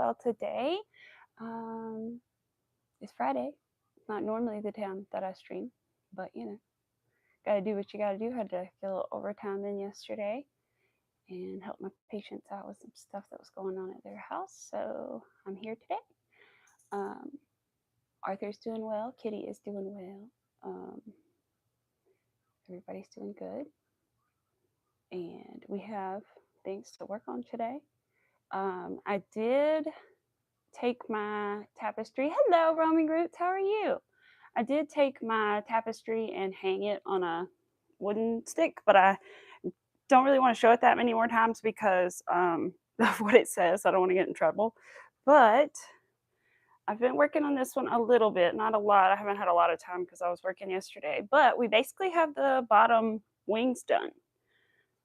well today. It's Friday. Not normally the time that I stream, but you know, gotta do what you gotta do. Had to get a little overtime in yesterday and help my patients out with some stuff that was going on at their house. So I'm here today. Arthur's doing well. Kitty is doing well. Everybody's doing good. And we have things to work on today. I did take my tapestry. Hello, roaming roots. How are you? I did take my tapestry and hang it on a wooden stick, but I don't really want to show it that many more times because of what it says. I don't want to get in trouble. But I've been working on this one a little bit, not a lot. I haven't had a lot of time because I was working yesterday. But we basically have the bottom wings done.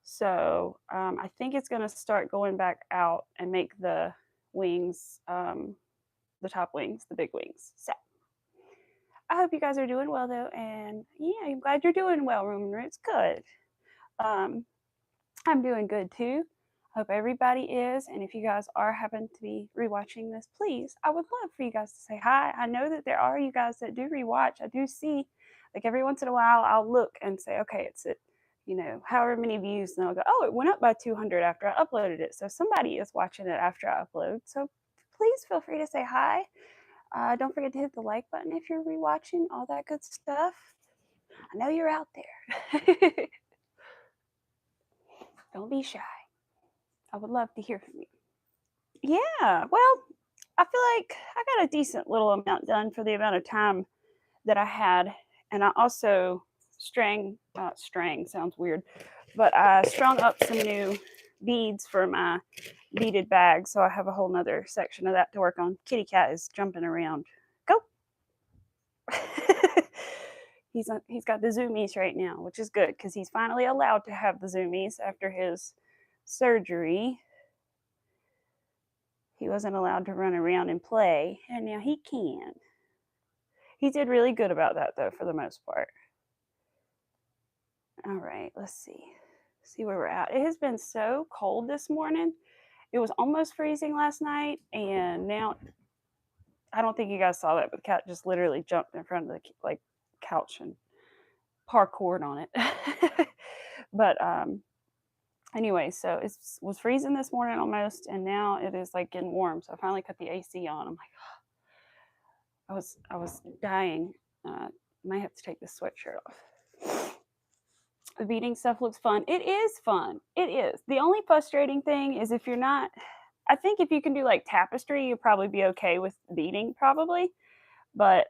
So I think it's going to start going back out and make the wings, the top wings, the big wings. So I hope you guys are doing well though, and yeah, I'm glad you're doing well, Roman Roots. Good. I'm doing good too. Hope everybody is, and if you guys are happen to be rewatching this, please, I would love for you guys to say hi. I know that there are you guys that do rewatch. I do see, like every once in a while, I'll look and say, okay, it's at, you know, however many views, and I'll go, oh, it went up by 200 after I uploaded it. So somebody is watching it after I upload. So please feel free to say hi. Don't forget to hit the like button if you're rewatching, all that good stuff. I know you're out there. Don't be shy. I would love to hear from you. Yeah, well, I feel like I got a decent little amount done for the amount of time that I had. And I also strung sounds weird, but I strung up some new beads for my beaded bag. So I have a whole nother section of that to work on. Kitty cat is jumping around. Go. He's got the zoomies right now, which is good because he's finally allowed to have the zoomies after his surgery. He wasn't allowed to run around and play, and now he can. He did really good about that though, for the most part. All right, let's see where we're at. It has been so cold this morning. It was almost freezing last night, and now I don't think you guys saw that, but the cat just literally jumped in front of the couch and parkoured on it. But anyway, so it was freezing this morning almost, and now it is like getting warm. So I finally cut the AC on. I'm like, oh. I was dying. Might have to take this sweatshirt off. The beading stuff looks fun. It is fun. It is. The only frustrating thing is if you're not, I think if you can do like tapestry, you'll probably be okay with beading probably. But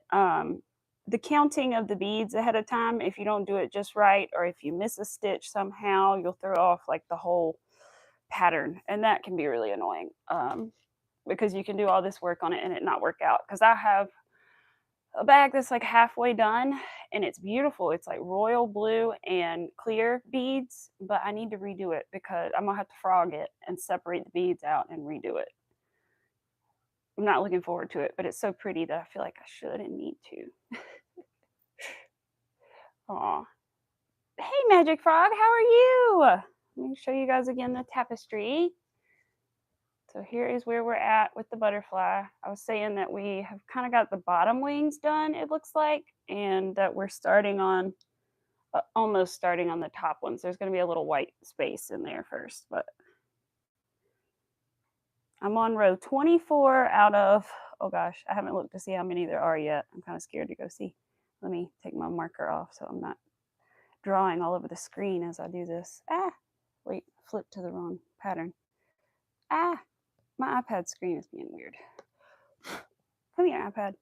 the counting of the beads ahead of time, if you don't do it just right, or if you miss a stitch somehow, you'll throw off like the whole pattern. And that can be really annoying because you can do all this work on it and it not work out. Because I have a bag that's like halfway done and it's beautiful. It's like royal blue and clear beads, but I need to redo it because I'm gonna have to frog it and separate the beads out and redo it. I'm not looking forward to it, but it's so pretty that I feel like I should and need to. Aw. Hey, Magic Frog, how are you? Let me show you guys again the tapestry. So here is where we're at with the butterfly. I was saying that we have kind of got the bottom wings done, it looks like, and that we're starting on, almost starting on the top ones. There's going to be a little white space in there first, but I'm on row 24 out of, oh gosh, I haven't looked to see how many there are yet. I'm kind of scared to go see. Let me take my marker off so I'm not drawing all over the screen as I do this. Wait, flip to the wrong pattern. My iPad screen is being weird. Come here, iPad.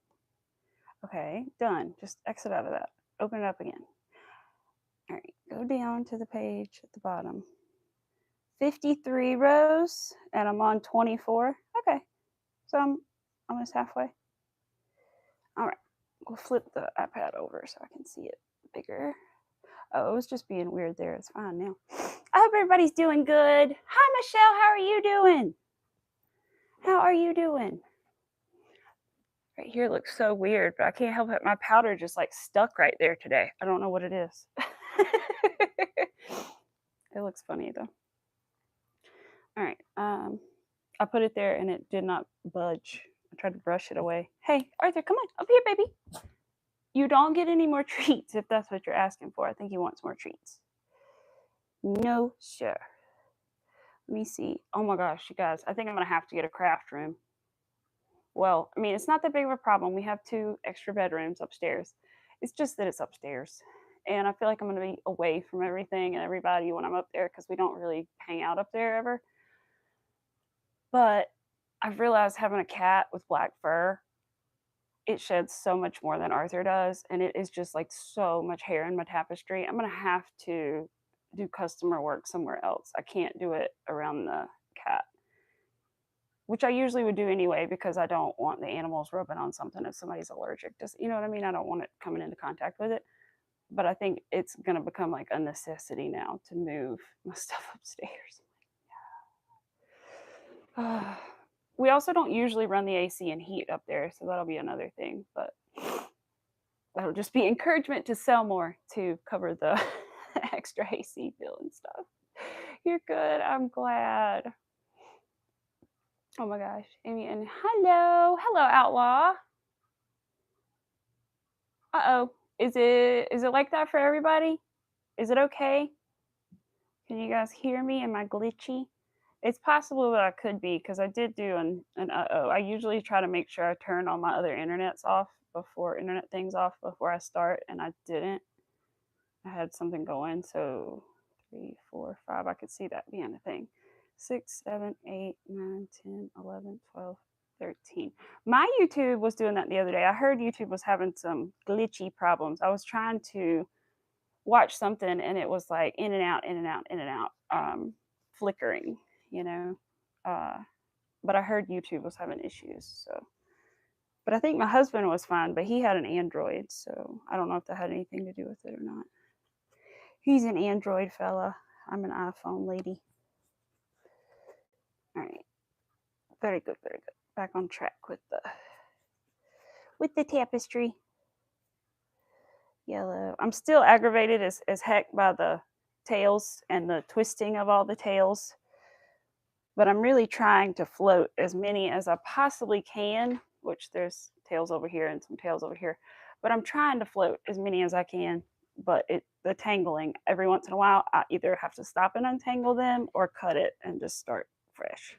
Okay, done. Just exit out of that. Open it up again. All right, go down to the page at the bottom. 53 rows, and I'm on 24. Okay, so I'm almost halfway. All right, we'll flip the iPad over so I can see it bigger. Oh, it was just being weird there. It's fine now. I hope everybody's doing good. Hi, Michelle. How are you doing? How are you doing? Right here looks so weird, but I can't help it. My powder just like stuck right there today. I don't know what it is. It looks funny though. All right. I put it there and it did not budge. I tried to brush it away. Hey, Arthur, come on, up here, baby. You don't get any more treats if that's what you're asking for. I think he wants more treats. No, sir. Let me see. Oh my gosh, you guys, I think I'm going to have to get a craft room. Well, I mean, it's not that big of a problem. We have 2 extra bedrooms upstairs. It's just that it's upstairs. And I feel like I'm going to be away from everything and everybody when I'm up there because we don't really hang out up there ever. But I've realized having a cat with black fur, it sheds so much more than Arthur does. And it is just like so much hair in my tapestry. I'm going to have to do customer work somewhere else. I can't do it around the cat, which I usually would do anyway because I don't want the animals rubbing on something if somebody's allergic. Just, you know what I mean? I don't want it coming into contact with it. But I think it's going to become like a necessity now to move my stuff upstairs. We also don't usually run the AC and heat up there, so that'll be another thing. But that'll just be encouragement to sell more to cover the extra AC bill and stuff. You're good. I'm glad. Oh my gosh, Amy, and hello, Outlaw. Uh-oh, is it like that for everybody? Is it okay? Can you guys hear me? Am I glitchy? It's possible that I could be because I did do an uh-oh. I usually try to make sure I turn all my other internet things off before I start, and I didn't. I had something going, so 3, 4, 5. I could see that being a thing. 6, 7, 8, 9, 10, 11, 12, 13. My YouTube was doing that the other day. I heard YouTube was having some glitchy problems. I was trying to watch something and it was like in and out, in and out, in and out, flickering, you know. But I heard YouTube was having issues. So, but I think my husband was fine, but he had an Android, so I don't know if that had anything to do with it or not. He's an Android fella. I'm an iPhone lady. All right. Very good, very good. Back on track with the tapestry. Yellow. I'm still aggravated as heck by the tails and the twisting of all the tails. But I'm really trying to float as many as I possibly can, which there's tails over here and some tails over here. But I'm trying to float as many as I can. But the tangling, every once in a while, I either have to stop and untangle them or cut it and just start fresh.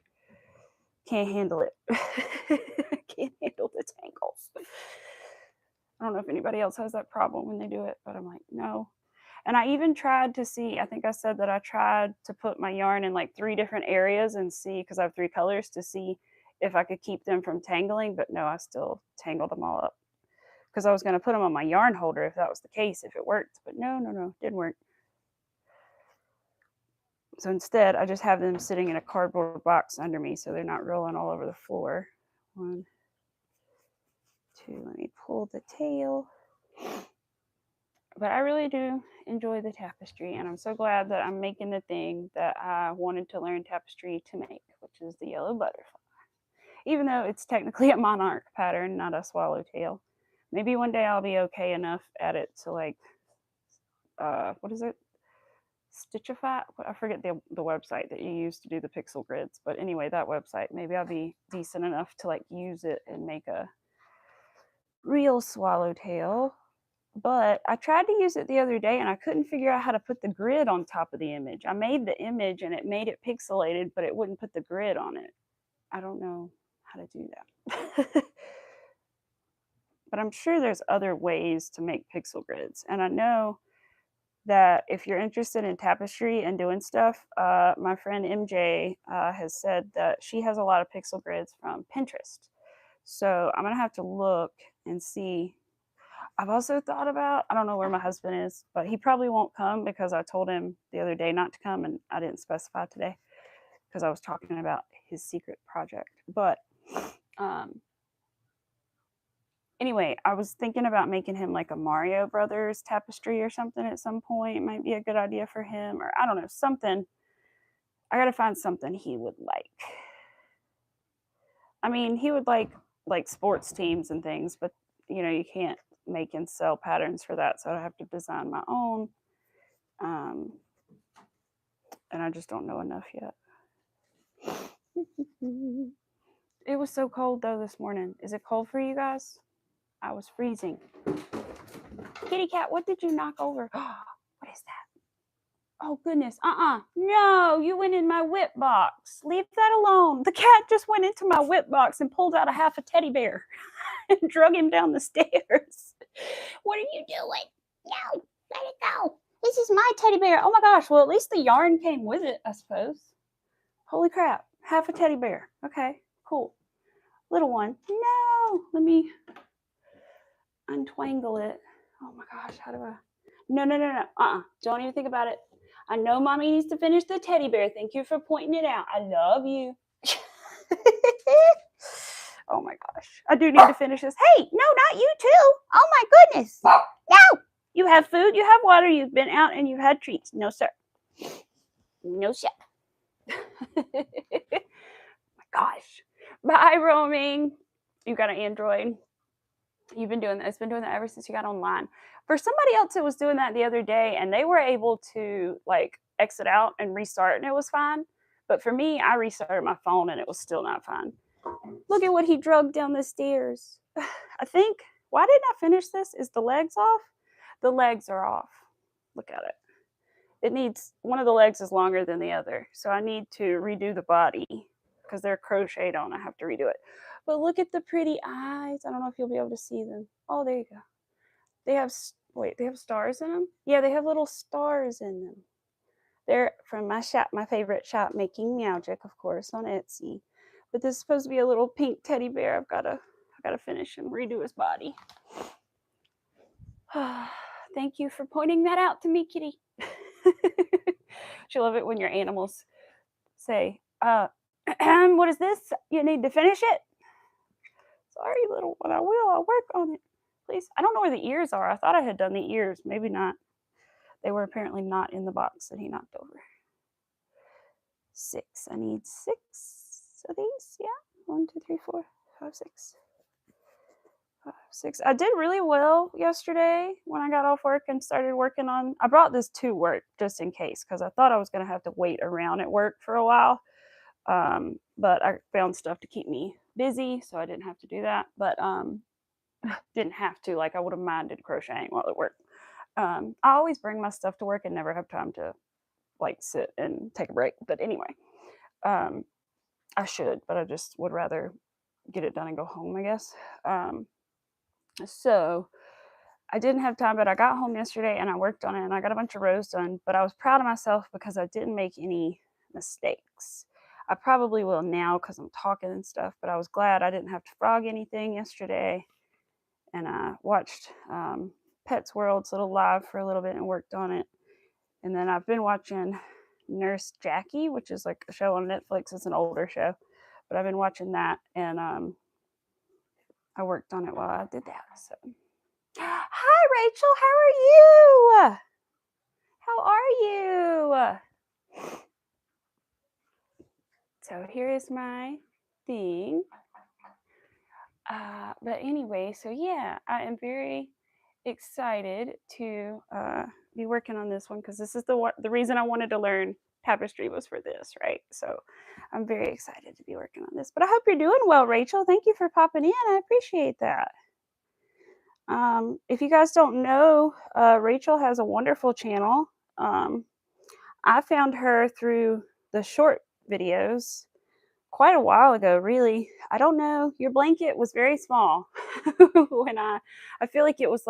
Can't handle it. Can't handle the tangles. I don't know if anybody else has that problem when they do it, but I'm like, no. And I even tried to see, I think I said that I tried to put my yarn in like 3 different areas and see, because I have 3 colors, to see if I could keep them from tangling, but no, I still tangled them all up. Because I was going to put them on my yarn holder if that was the case, if it worked, but no, didn't work. So instead, I just have them sitting in a cardboard box under me so they're not rolling all over the floor. 1, 2, let me pull the tail. But I really do enjoy the tapestry, and I'm so glad that I'm making the thing that I wanted to learn tapestry to make, which is the yellow butterfly. Even though it's technically a monarch pattern, not a swallowtail. Maybe one day I'll be okay enough at it to like, what is it? Stitchify? I forget the website that you use to do the pixel grids. But anyway, that website, maybe I'll be decent enough to like use it and make a real swallowtail. But I tried to use it the other day and I couldn't figure out how to put the grid on top of the image. I made the image and it made it pixelated, but it wouldn't put the grid on it. I don't know how to do that. But I'm sure there's other ways to make pixel grids. And I know that if you're interested in tapestry and doing stuff, my friend MJ has said that she has a lot of pixel grids from Pinterest. So I'm going to have to look and see. I've also thought about, I don't know where my husband is, but he probably won't come because I told him the other day not to come and I didn't specify today because I was talking about his secret project. But anyway, I was thinking about making him like a Mario Brothers tapestry or something at some point. It might be a good idea for him, or I don't know, something. I got to find something he would like. I mean, he would like sports teams and things, but you know, you can't make and sell patterns for that, so I have to design my own. And I just don't know enough yet. It was so cold though this morning. Is it cold for you guys? I was freezing. Kitty cat, what did you knock over? What is that? Oh goodness. No, you went in my whip box. Leave that alone. The cat just went into my whip box and pulled out a half a teddy bear and drug him down the stairs. What are you doing? No, let it go. This is my teddy bear. Oh my gosh. Well, at least the yarn came with it, I suppose. Holy crap. Half a teddy bear. Okay, cool. Little one. No, let me untwangle it. Oh my gosh, how do I? No. Don't even think about it. I know mommy needs to finish the teddy bear. Thank you for pointing it out. I love you. Oh my gosh. I do need to finish this. Hey, no, not you too. Oh my goodness. No. You have food, you have water, you've been out, and you've had treats. No, sir. No, sir. My gosh. Bye, roaming. You got an Android. You've been doing that. It's been doing that ever since you got online. For somebody else, it was doing that the other day, and they were able to like exit out and restart, and it was fine. But for me, I restarted my phone, and it was still not fine. Look at what he drugged down the stairs. I think, why didn't I finish this? Is the legs off? The legs are off. Look at it. It needs, one of the legs is longer than the other. So I need to redo the body because they're crocheted on. I have to redo it. But look at the pretty eyes. I don't know if you'll be able to see them. Oh, there you go. They have, wait, they have stars in them? Yeah, they have little stars in them. They're from my shop, my favorite shop, Making Meowgic, of course, on Etsy. But this is supposed to be a little pink teddy bear. I gotta finish and redo his body. Thank you for pointing that out to me, kitty. She love it when your animals say, what is this? You need to finish it? Sorry, little one, I will. I'll work on it. Please. I don't know where the ears are. I thought I had done the ears. Maybe not. They were apparently not in the box that he knocked over. 6. I need 6 of these. Yeah. 1, 2, 3, 4, 5, 6. 5, 6. I did really well yesterday when I got off work and started working on. I brought this to work just in case because I thought I was going to have to wait around at work for a while. But I found stuff to keep me busy, so I didn't have to do that. But didn't have to. Like I would have minded crocheting while at work. I always bring my stuff to work and never have time to like sit and take a break. But anyway, I should, but I just would rather get it done and go home, I guess. So I didn't have time, but I got home yesterday and I worked on it and I got a bunch of rows done, but I was proud of myself because I didn't make any mistakes. I probably will now because I'm talking and stuff, but I was glad I didn't have to frog anything yesterday. And I watched Pets World's little live for a little bit and worked on it. And then I've been watching Nurse Jackie, which is like a show on Netflix. It's an older show, but I've been watching that and I worked on it while I did that. So, hi Rachel, how are you? How are you? So here is my thing. But anyway, so yeah, I am very excited to be working on this one because this is the reason I wanted to learn tapestry was for this, right? So I'm very excited to be working on this. But I hope you're doing well, Rachel. Thank you for popping in. I appreciate that. If you guys don't know, Rachel has a wonderful channel. I found her through the short videos quite a while ago, really. I don't know. Your blanket was very small when I feel like it was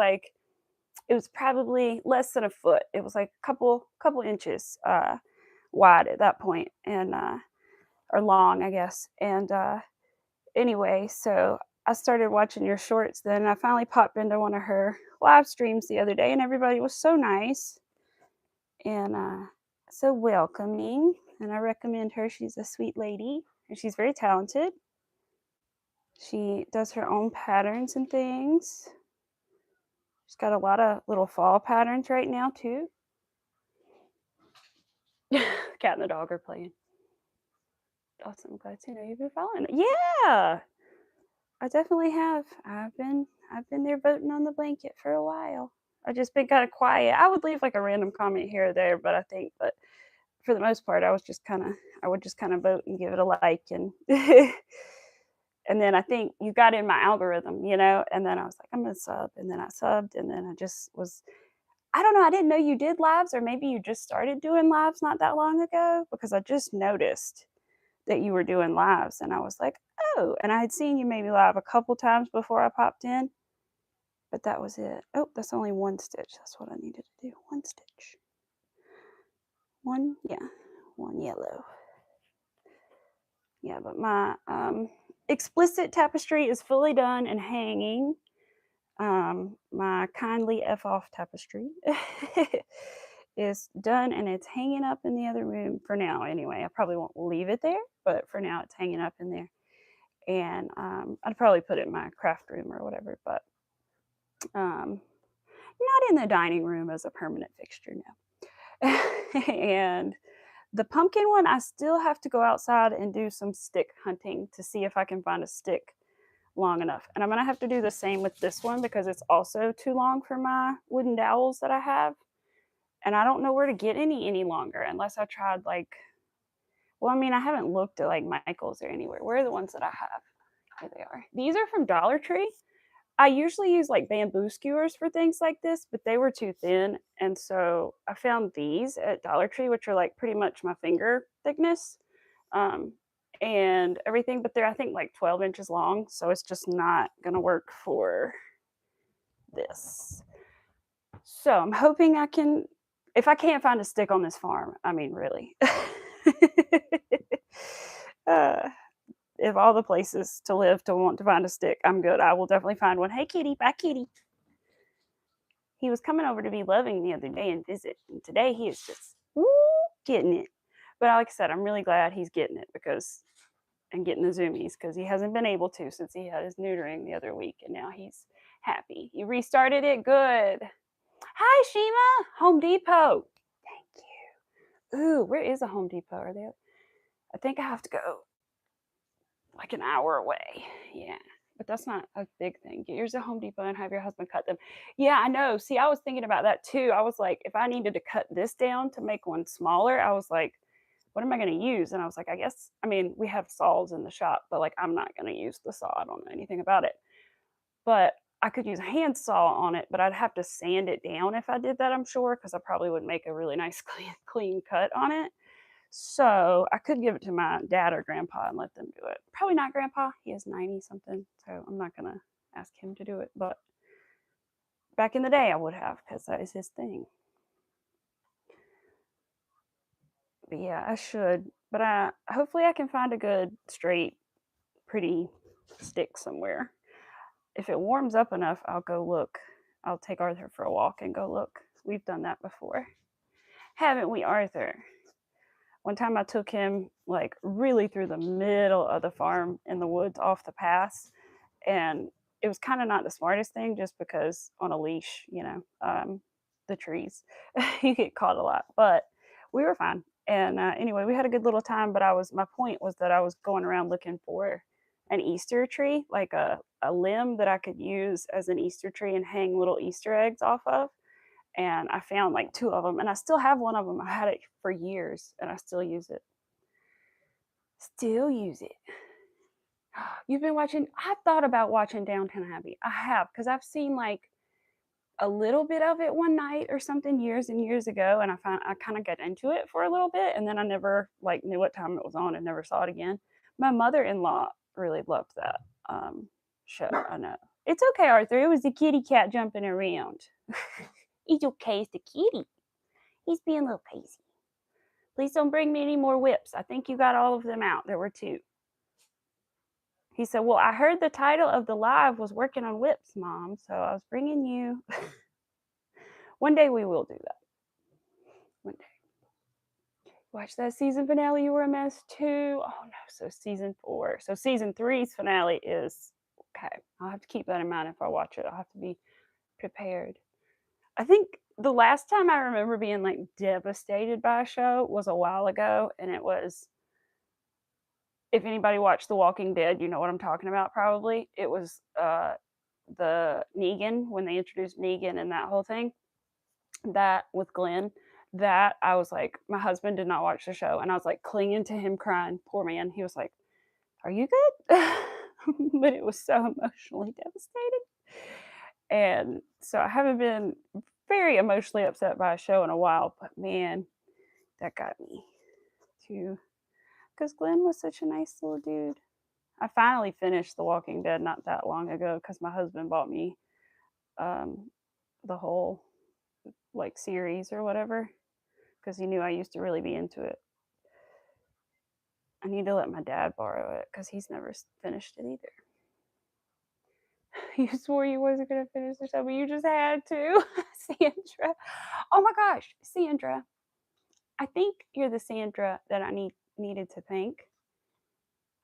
probably less than a foot. It was like a couple inches wide at that point, and or long, I guess. And anyway, so I started watching your shorts then. And I finally popped into one of her live streams the other day, and everybody was so nice and so welcoming. And I recommend her. She's a sweet lady, and she's very talented. She does her own patterns and things. She's got a lot of little fall patterns right now, too. Cat and the dog are playing. Awesome. I'm glad to know you've been following it. Yeah, I definitely have. I've been there voting on the blanket for a while. I've just been kind of quiet. I would leave like a random comment here or there, but for the most part, I would just kind of vote and give it a like, and and then I think you got in my algorithm, and then I was like, I'm gonna sub, and then I subbed, and then I just was. I don't know. I didn't know you did lives, or maybe you just started doing lives not that long ago, because I just noticed that you were doing lives, and I was like, oh, and I had seen you maybe live a couple times before I popped in, but that was it. Oh, that's only one stitch. That's what I needed to do. One stitch. One, yeah, one yellow. Yeah, but my explicit tapestry is fully done and hanging. My kindly F off tapestry is done and it's hanging up in the other room for now. Anyway, I probably won't leave it there, but for now it's hanging up in there. And I'd probably put it in my craft room or whatever, but not in the dining room as a permanent fixture now. And the pumpkin one, I still have to go outside and do some stick hunting to see if I can find a stick long enough. And I'm gonna have to do the same with this one because it's also too long for my wooden dowels that I have. And I don't know where to get any longer unless I tried well, I mean, I haven't looked at like Michael's or anywhere. Where are the ones that I have? Here they are. These are from Dollar Tree. I usually use like bamboo skewers for things like this, but they were too thin. And so I found these at Dollar Tree, which are like pretty much my finger thickness. And everything, but they're, I think, like 12 inches long. So it's just not going to work for this. So I'm hoping I can, if I can't find a stick on this farm, I mean, really. If all the places to live to want to find a stick, I'm good. I will definitely find one. Hey, kitty. Bye, kitty. He was coming over to be loving the other day and visit. And today he is just getting it. But like I said, I'm really glad he's getting it and getting the zoomies because he hasn't been able to since he had his neutering the other week. And now he's happy. You restarted it? Good. Hi, Shima. Home Depot. Thank you. Ooh, where is a Home Depot? Are they? I think I have to go like an hour away. Yeah. But that's not a big thing. Get yours at Home Depot and have your husband cut them. Yeah, I know. See, I was thinking about that too. I was like, if I needed to cut this down to make one smaller, I was like, what am I going to use? And I was like, I mean, we have saws in the shop, but like, I'm not going to use the saw. I don't know anything about it. But I could use a hand saw on it, but I'd have to sand it down if I did that, I'm sure, because I probably would make a really nice clean cut on it. So I could give it to my dad or grandpa and let them do it. Probably not grandpa. He is 90 something. So I'm not going to ask him to do it. But back in the day, I would have because that is his thing. But yeah, I should. But hopefully I can find a good, straight, pretty stick somewhere. If it warms up enough, I'll go look. I'll take Arthur for a walk and go look. We've done that before. Haven't we, Arthur? One time I took him like really through the middle of the farm in the woods off the paths. And it was kind of not the smartest thing just because on a leash, the trees, you get caught a lot. But we were fine. And anyway, we had a good little time. But my point was that I was going around looking for an Easter tree, like a limb that I could use as an Easter tree and hang little Easter eggs off of. And I found like 2 of them, and I still have one of them. I had it for years, and I still use it. Still use it. You've been watching? I've thought about watching Downton Abbey. I have, because I've seen like a little bit of it one night or something years and years ago, and I kind of got into it for a little bit, and then I never like knew what time it was on and never saw it again. My mother-in-law really loved that show. I know. It's okay, Arthur. It was the kitty cat jumping around. It's okay. It's the kitty. He's being a little crazy. Please don't bring me any more WIPS. I think you got all of them out. There were 2. He said, well, I heard the title of the live was working on WIPS, Mom, so I was bringing you. One day we will do that. One day. Watch that season finale. You were a mess too. Oh, no. So season 4. So season 3's finale is, okay. I'll have to keep that in mind if I watch it. I'll have to be prepared. I think the last time I remember being like devastated by a show was a while ago, and it was, if anybody watched The Walking Dead, you know what I'm talking about probably. It was the Negan, when they introduced Negan and that whole thing. That with Glenn, that, I was like, my husband did not watch the show, and I was like clinging to him crying. Poor man. He was like, "Are you good?" But it was so emotionally devastating. And so I haven't been very emotionally upset by a show in a while, but man, that got me too. Because Glenn was such a nice little dude. I finally finished The Walking Dead not that long ago because my husband bought me the whole like series or whatever because he knew I used to really be into it. I need to let my dad borrow it because he's never finished it either. You swore you wasn't going to finish the show, but you just had to. Sandra. Oh my gosh, Sandra. I think you're the Sandra that I needed to thank.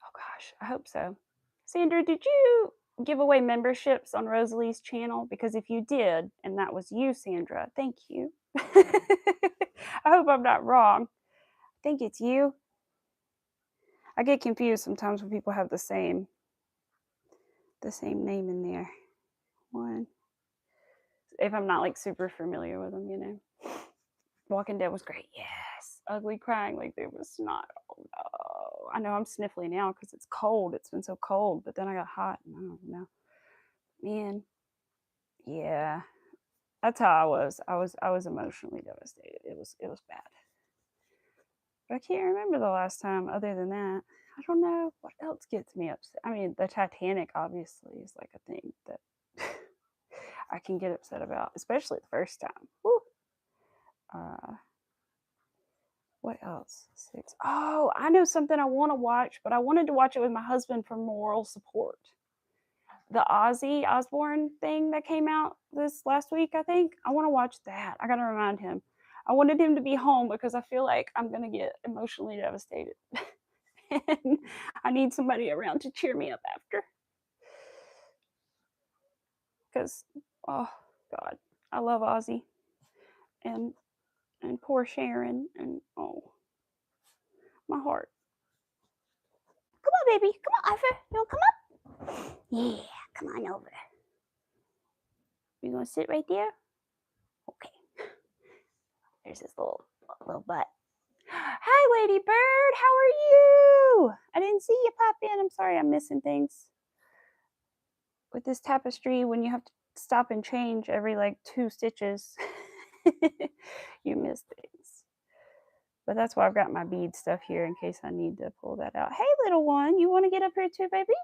Oh gosh, I hope so. Sandra, did you give away memberships on Rosalie's channel? Because if you did, and that was you, Sandra, thank you. I hope I'm not wrong. I think it's you. I get confused sometimes when people have the same name in there. One. If I'm not like super familiar with them, you know. Walking Dead was great. Yes. Ugly crying like there was snot. Oh no. I know I'm sniffly now because it's cold. It's been so cold, but then I got hot and I don't know. Man. Yeah. That's how I was. I was emotionally devastated. It was bad. But I can't remember the last time other than that. I don't know what else gets me upset. I mean, the Titanic obviously is like a thing that I can get upset about, especially the first time. Woo. What else? 6. Oh, I know something I want to watch, but I wanted to watch it with my husband for moral support. The Ozzy Osbourne thing that came out this last week, I think. I want to watch that. I got to remind him. I wanted him to be home because I feel like I'm going to get emotionally devastated. And I need somebody around to cheer me up after. Because, oh, God, I love Ozzy. And poor Sharon. And, oh, my heart. Come on, baby. Come on, Arthur. You want to come up? Yeah, come on over. You gonna sit right there? Okay. There's his little butt. Hi, Lady Bird. How are you? I didn't see you pop in. I'm sorry, I'm missing things. With this tapestry, when you have to stop and change every like 2 stitches, you miss things. But that's why I've got my bead stuff here in case I need to pull that out. Hey, little one, you want to get up here too, baby?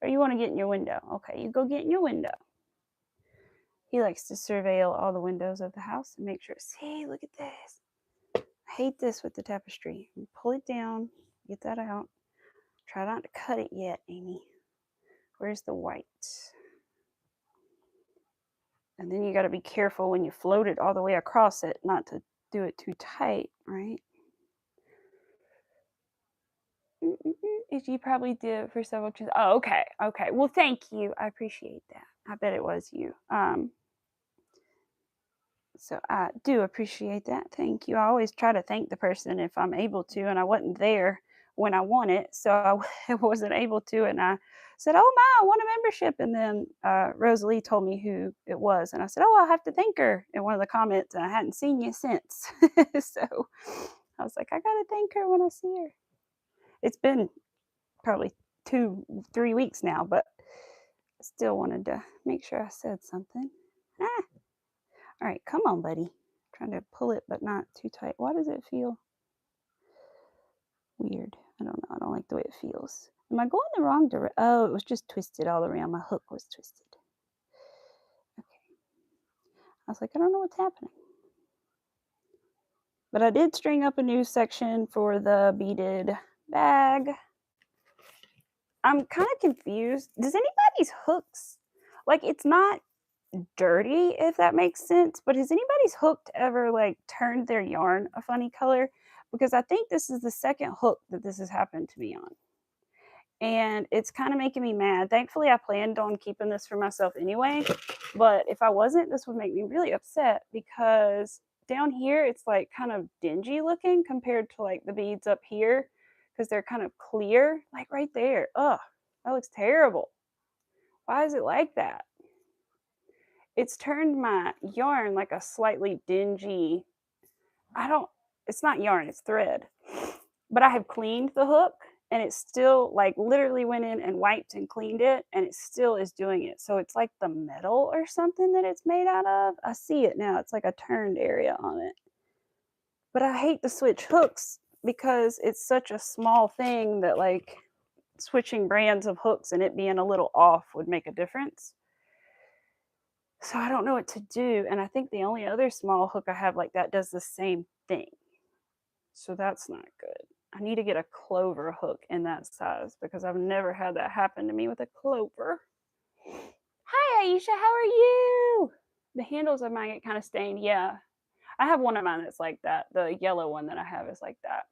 Or you want to get in your window? Okay, you go get in your window. He likes to surveil all the windows of the house and make sure, see, look at this. I hate this with the tapestry. You pull it down, get that out. Try not to cut it yet, Amy. Where's the white? And then you got to be careful when you float it all the way across it, not to do it too tight, right? You probably did it for several choices. Oh, okay. Okay. Well, thank you. I appreciate that. I bet it was you. So I do appreciate that. Thank you. I always try to thank the person if I'm able to, and I wasn't there when I won it, so I wasn't able to. And I said, "Oh my, I won a membership." And then Rosalie told me who it was, and I said, "Oh, I'll have to thank her" in one of the comments. And I hadn't seen you since, so I was like, "I gotta thank her when I see her." It's been probably 2-3 weeks now, but I still wanted to make sure I said something. Ah. All right, come on, buddy. Trying to pull it, but not too tight. Why does it feel weird? I don't know. I don't like the way it feels. Am I going the wrong direction? Oh, it was just twisted all around. My hook was twisted. Okay. I was like, I don't know what's happening. But I did string up a new section for the beaded bag. I'm kind of confused. Does anybody's hooks, like, it's not dirty, if that makes sense, but has anybody's hooked ever like turned their yarn a funny color? Because I think this is the second hook that this has happened to me on, and it's kind of making me mad. Thankfully, I planned on keeping this for myself anyway, but if I wasn't, this would make me really upset because down here it's like kind of dingy looking compared to like the beads up here because they're kind of clear, like right there. Ugh, that looks terrible. Why is it like that? It's turned my yarn like a slightly dingy it's not yarn, it's thread. But I have cleaned the hook and it still like literally went in and wiped and cleaned it and it still is doing it. So it's like the metal or something that it's made out of. I see it now. It's like a turned area on it. But I hate to switch hooks because it's such a small thing that like switching brands of hooks and it being a little off would make a difference. So I don't know what to do. And I think the only other small hook I have like that does the same thing. So that's not good. I need to get a clover hook in that size because I've never had that happen to me with a clover. Hi, Aisha. How are you? The handles of mine get kind of stained. Yeah. I have one of mine that's like that. The yellow one that I have is like that.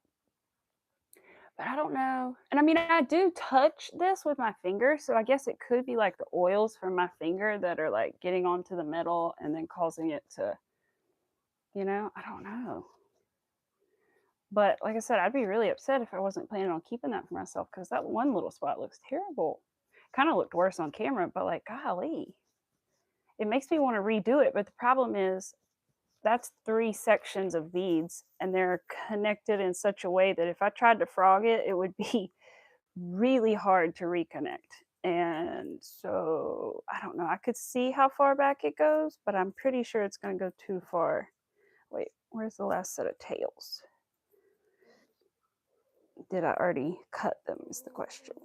But I don't know. And I mean, I do touch this with my finger. So I guess it could be like the oils from my finger that are like getting onto the metal and then causing it to, I don't know. But like I said, I'd be really upset if I wasn't planning on keeping that for myself because that one little spot looks terrible. Kind of looked worse on camera, but like, golly, it makes me want to redo it. But the problem is, that's 3 sections of beads and they're connected in such a way that if I tried to frog it, it would be really hard to reconnect. And so I don't know. I could see how far back it goes, but I'm pretty sure it's going to go too far. Wait, where's the last set of tails? Did I already cut them is the question.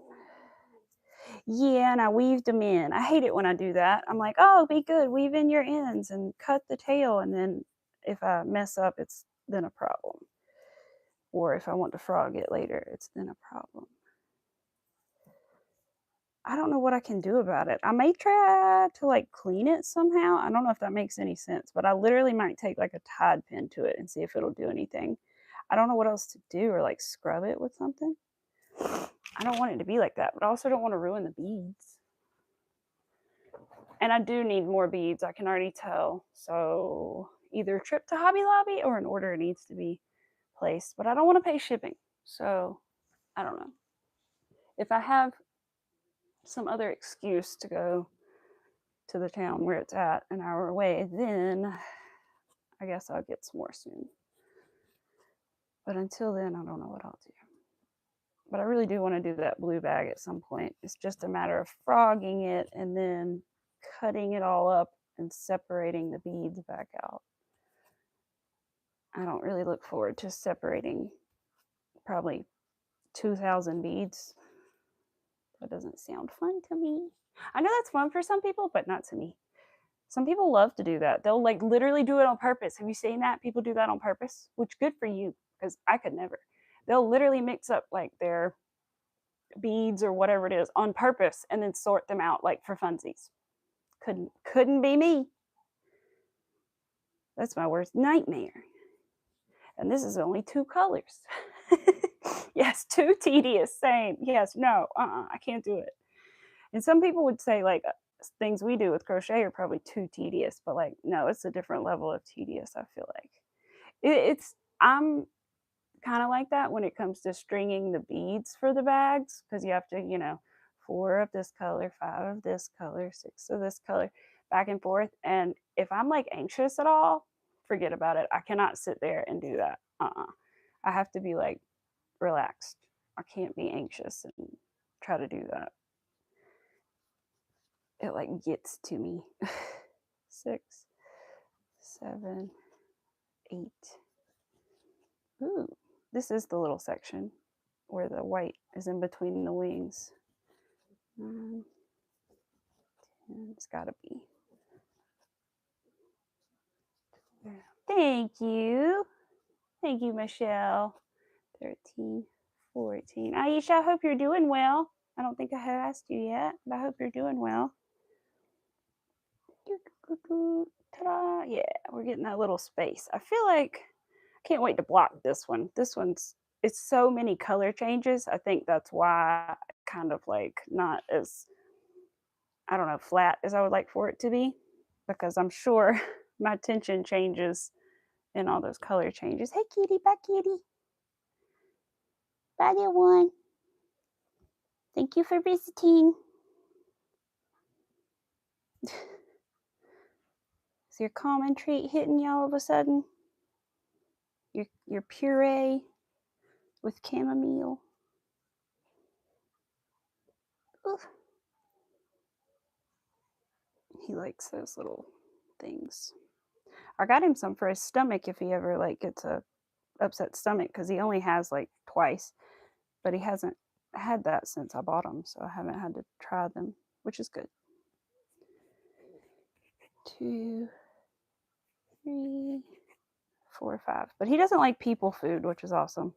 Yeah, and I weaved them in. I hate it when I do that. I'm like, oh, be good, weave in your ends and cut the tail. And then if I mess up, it's then a problem. Or if I want to frog it later, it's then a problem. I don't know what I can do about it. I may try to like clean it somehow. I don't know if that makes any sense, but I literally might take like a Tide pen to it and see if it'll do anything. I don't know what else to do or like scrub it with something. I don't want it to be like that, but I also don't want to ruin the beads. And I do need more beads, I can already tell. So either trip to Hobby Lobby or an order needs to be placed, but I don't want to pay shipping. So I don't know. If I have some other excuse to go to the town where it's at an hour away, then I guess I'll get some more soon. But until then, I don't know what I'll do. But I really do want to do that blue bag at some point. It's just a matter of frogging it and then cutting it all up and separating the beads back out. I don't really look forward to separating probably 2,000 beads. That doesn't sound fun to me. I know that's fun for some people, but not to me. Some people love to do that. They'll like literally do it on purpose. Have you seen that? People do that on purpose, which good for you because I could never. They'll literally mix up like their beads or whatever it is on purpose and then sort them out like for funsies. Couldn't be me. That's my worst nightmare. And this is only 2 colors. Yes, too tedious. Same. Yes, no, I can't do it. And some people would say like things we do with crochet are probably too tedious, but like no, it's a different level of tedious. I feel like I'm kind of like that when it comes to stringing the beads for the bags because you have to 4 of this color, 5 of this color, 6 of this color, back and forth. And if I'm like anxious at all, forget about it. I cannot sit there and do that. I have to be like relaxed. I can't be anxious and try to do that. It like gets to me. 6, 7, 8. Ooh, this is the little section where the white is in between the wings. 9, 10, it's gotta be. Thank you. Thank you, Michelle. 13, 14. Aisha, I hope you're doing well. I don't think I have asked you yet, but I hope you're doing well. Ta-da! Yeah, we're getting that little space. I feel like I can't wait to block this one. It's so many color changes. I think that's why kind of like not as, I don't know, flat as I would like for it to be, because I'm sure my attention changes in all those color changes. Hey, kitty, bye, kitty. Bye, little one. Thank you for visiting. Is your common treat hitting you all of a sudden? your puree with chamomile. Ugh. He likes those little things. I got him some for his stomach if he ever like gets a upset stomach, because he only has like twice, but he hasn't had that since I bought them, so I haven't had to try them, which is good. 2, 3, 4, 5. But he doesn't like people food, which is awesome.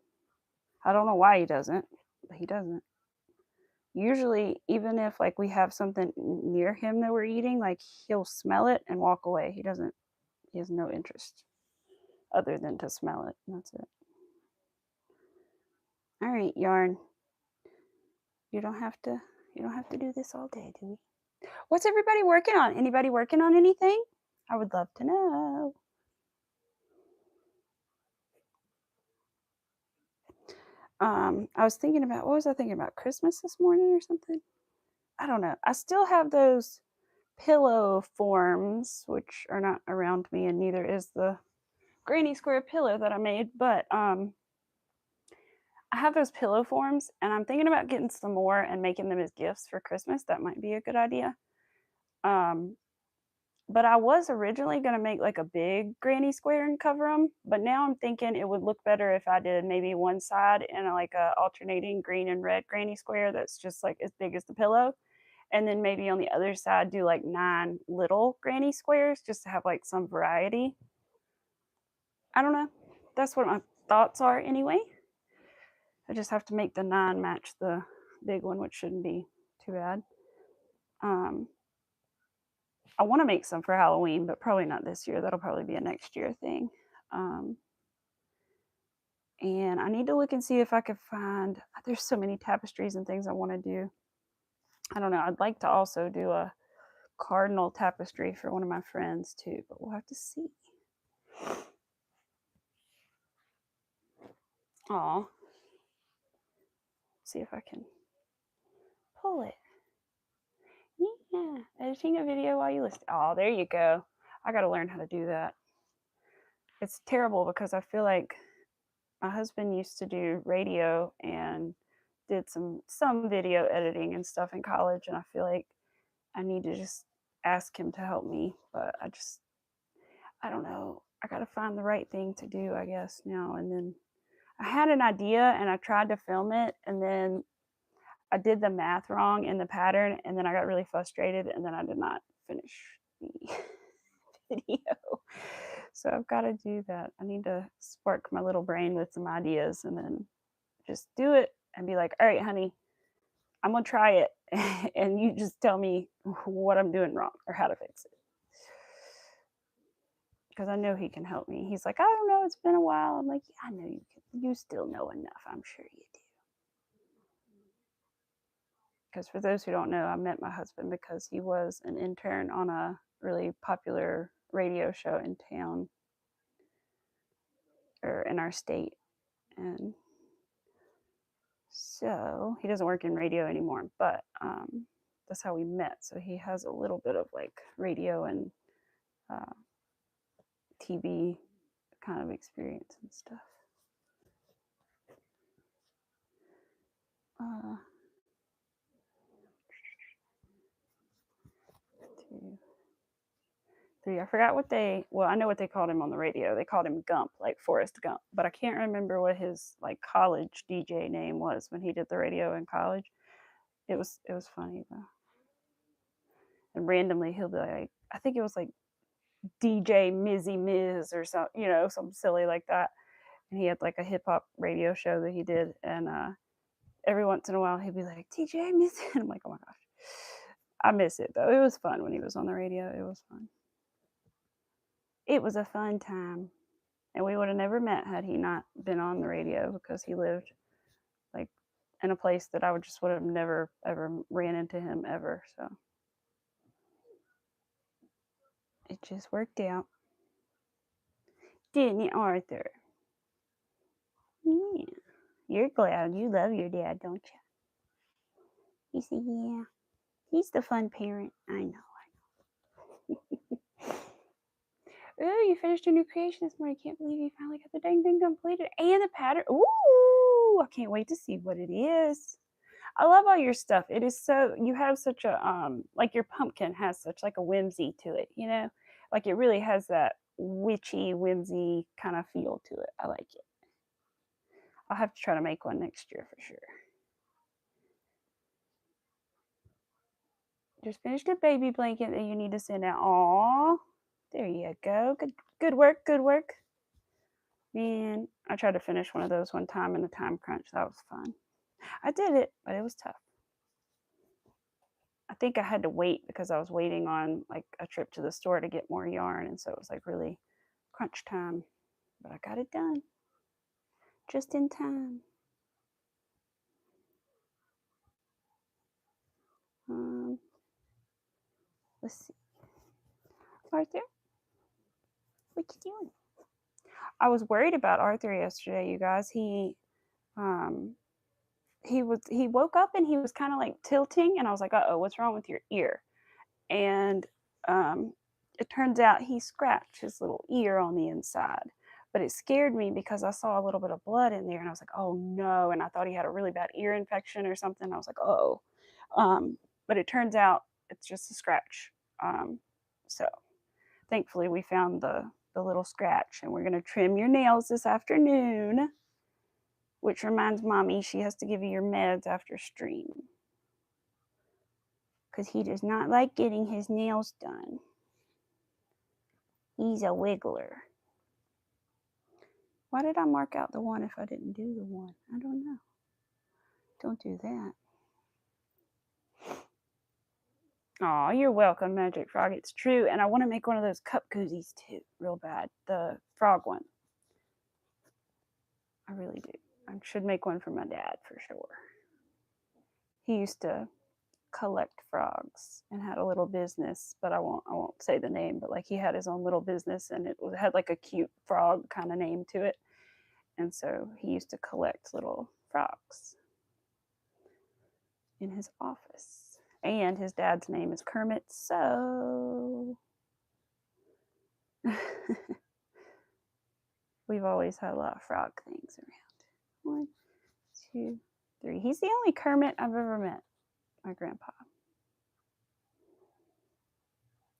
I don't know why he doesn't, but he doesn't. Usually, even if like we have something near him that we're eating, like he'll smell it and walk away. He has no interest other than to smell it. And that's it. All right, yarn. You don't have to do this all day, do we? What's everybody working on? Anybody working on anything? I would love to know. I was thinking about, what was I thinking about? Christmas this morning or something? I don't know. I still have those pillow forms, which are not around me, and neither is the granny square pillow that I made, but I have those pillow forms, and I'm thinking about getting some more and making them as gifts for Christmas. That might be a good idea. But I was originally going to make like a big granny square and cover them, but now I'm thinking it would look better if I did maybe one side in like a alternating green and red granny square that's just like as big as the pillow, and then maybe on the other side do like 9 little granny squares just to have like some variety. I don't know. That's what my thoughts are anyway. I just have to make the 9 match the big one, which shouldn't be too bad. I want to make some for Halloween, but probably not this year. That'll probably be a next year thing. And I need to look and see if I could find, there's so many tapestries and things I want to do. I don't know. I'd like to also do a cardinal tapestry for one of my friends too, but we'll have to see. Aw. See if I can pull it. Yeah, editing a video while you listen. Oh, there you go. I got to learn how to do that. It's terrible because I feel like my husband used to do radio and did some video editing and stuff in college, and I feel like I need to just ask him to help me, but I don't know. I got to find the right thing to do, I guess, now. And then I had an idea and I tried to film it, and then I did the math wrong in the pattern, and then I got really frustrated, and then I did not finish the video. So I've got to do that. I need to spark my little brain with some ideas and then just do it and be like, all right, honey, I'm going to try it. And you just tell me what I'm doing wrong or how to fix it. Because I know he can help me. He's like, I don't know, it's been a while. I'm like, yeah, I know you can. You still know enough. I'm sure you do. Because for those who don't know, I met my husband because he was an intern on a really popular radio show in town or in our state. And so he doesn't work in radio anymore, but that's how we met. So he has a little bit of like radio and TV kind of experience and stuff. Two, 3. I forgot what I know what they called him on the radio. They called him Gump, like Forrest Gump, but I can't remember what his like college DJ name was when he did the radio in college. It was funny though. And randomly he'll be like, I think it was like DJ Mizzy Miz or something, something silly like that. And he had like a hip hop radio show that he did, and every once in a while he'd be like, DJ Mizzy, and I'm like, oh my gosh. I miss it though. It was fun when he was on the radio. It was fun. It was a fun time. And we would have never met had he not been on the radio, because he lived like in a place that I would have never ever ran into him ever. So it just worked out. Didn't it, Arthur? Yeah. You're glad. You love your dad, don't you? You say, yeah. He's the fun parent. I know. Ooh, you finished a new creation this morning. Can't believe you finally got the dang thing completed. And the pattern. Ooh, I can't wait to see what it is. I love all your stuff. It is so, you have such a, like your pumpkin has such like a whimsy to it, you know? Like it really has that witchy, whimsy kind of feel to it. I like it. I'll have to try to make one next year for sure. Just finished a baby blanket that you need to send out. Aww. There you go. Good work. Good work. Man, I tried to finish one of those one time in the time crunch. That was fun. I did it, but it was tough. I think I had to wait because I was waiting on like a trip to the store to get more yarn, and so it was like really crunch time. But I got it done just in time. Let's see. Arthur, what you doing? I was worried about Arthur yesterday, you guys. He woke up and he was kind of like tilting, and I was like, uh-oh, what's wrong with your ear? And it turns out he scratched his little ear on the inside. But it scared me because I saw a little bit of blood in there, and I was like, oh no. And I thought he had a really bad ear infection or something. I was like, oh. But it turns out it's just a scratch. So thankfully we found the little scratch, and we're going to trim your nails this afternoon, which reminds mommy she has to give you your meds after stream because he does not like getting his nails done. He's a wiggler. Why did I mark out the one if I didn't do the one? I don't know. Don't do that. Oh, you're welcome, Magic Frog. It's true. And I want to make one of those cup koozies too, real bad. The frog one. I really do. I should make one for my dad for sure. He used to collect frogs and had a little business, but I won't say the name, but like he had his own little business, and it had like a cute frog kind of name to it. And so he used to collect little frogs in his office. And his dad's name is Kermit, so we've always had a lot of frog things around. 1, 2, 3. He's the only Kermit I've ever met, my grandpa.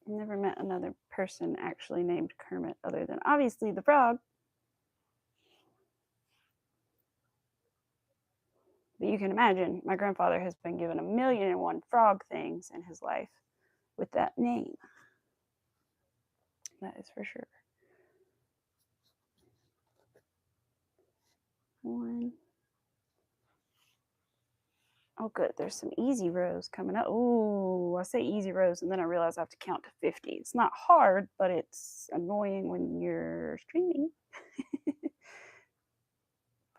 I've never met another person actually named Kermit other than obviously the frog. But you can imagine my grandfather has been given 1,000,001 frog things in his life with that name. That is for sure. 1. Oh, good. There's some easy rows coming up. Oh, I say easy rows, and then I realize I have to count to 50. It's not hard, but it's annoying when you're streaming.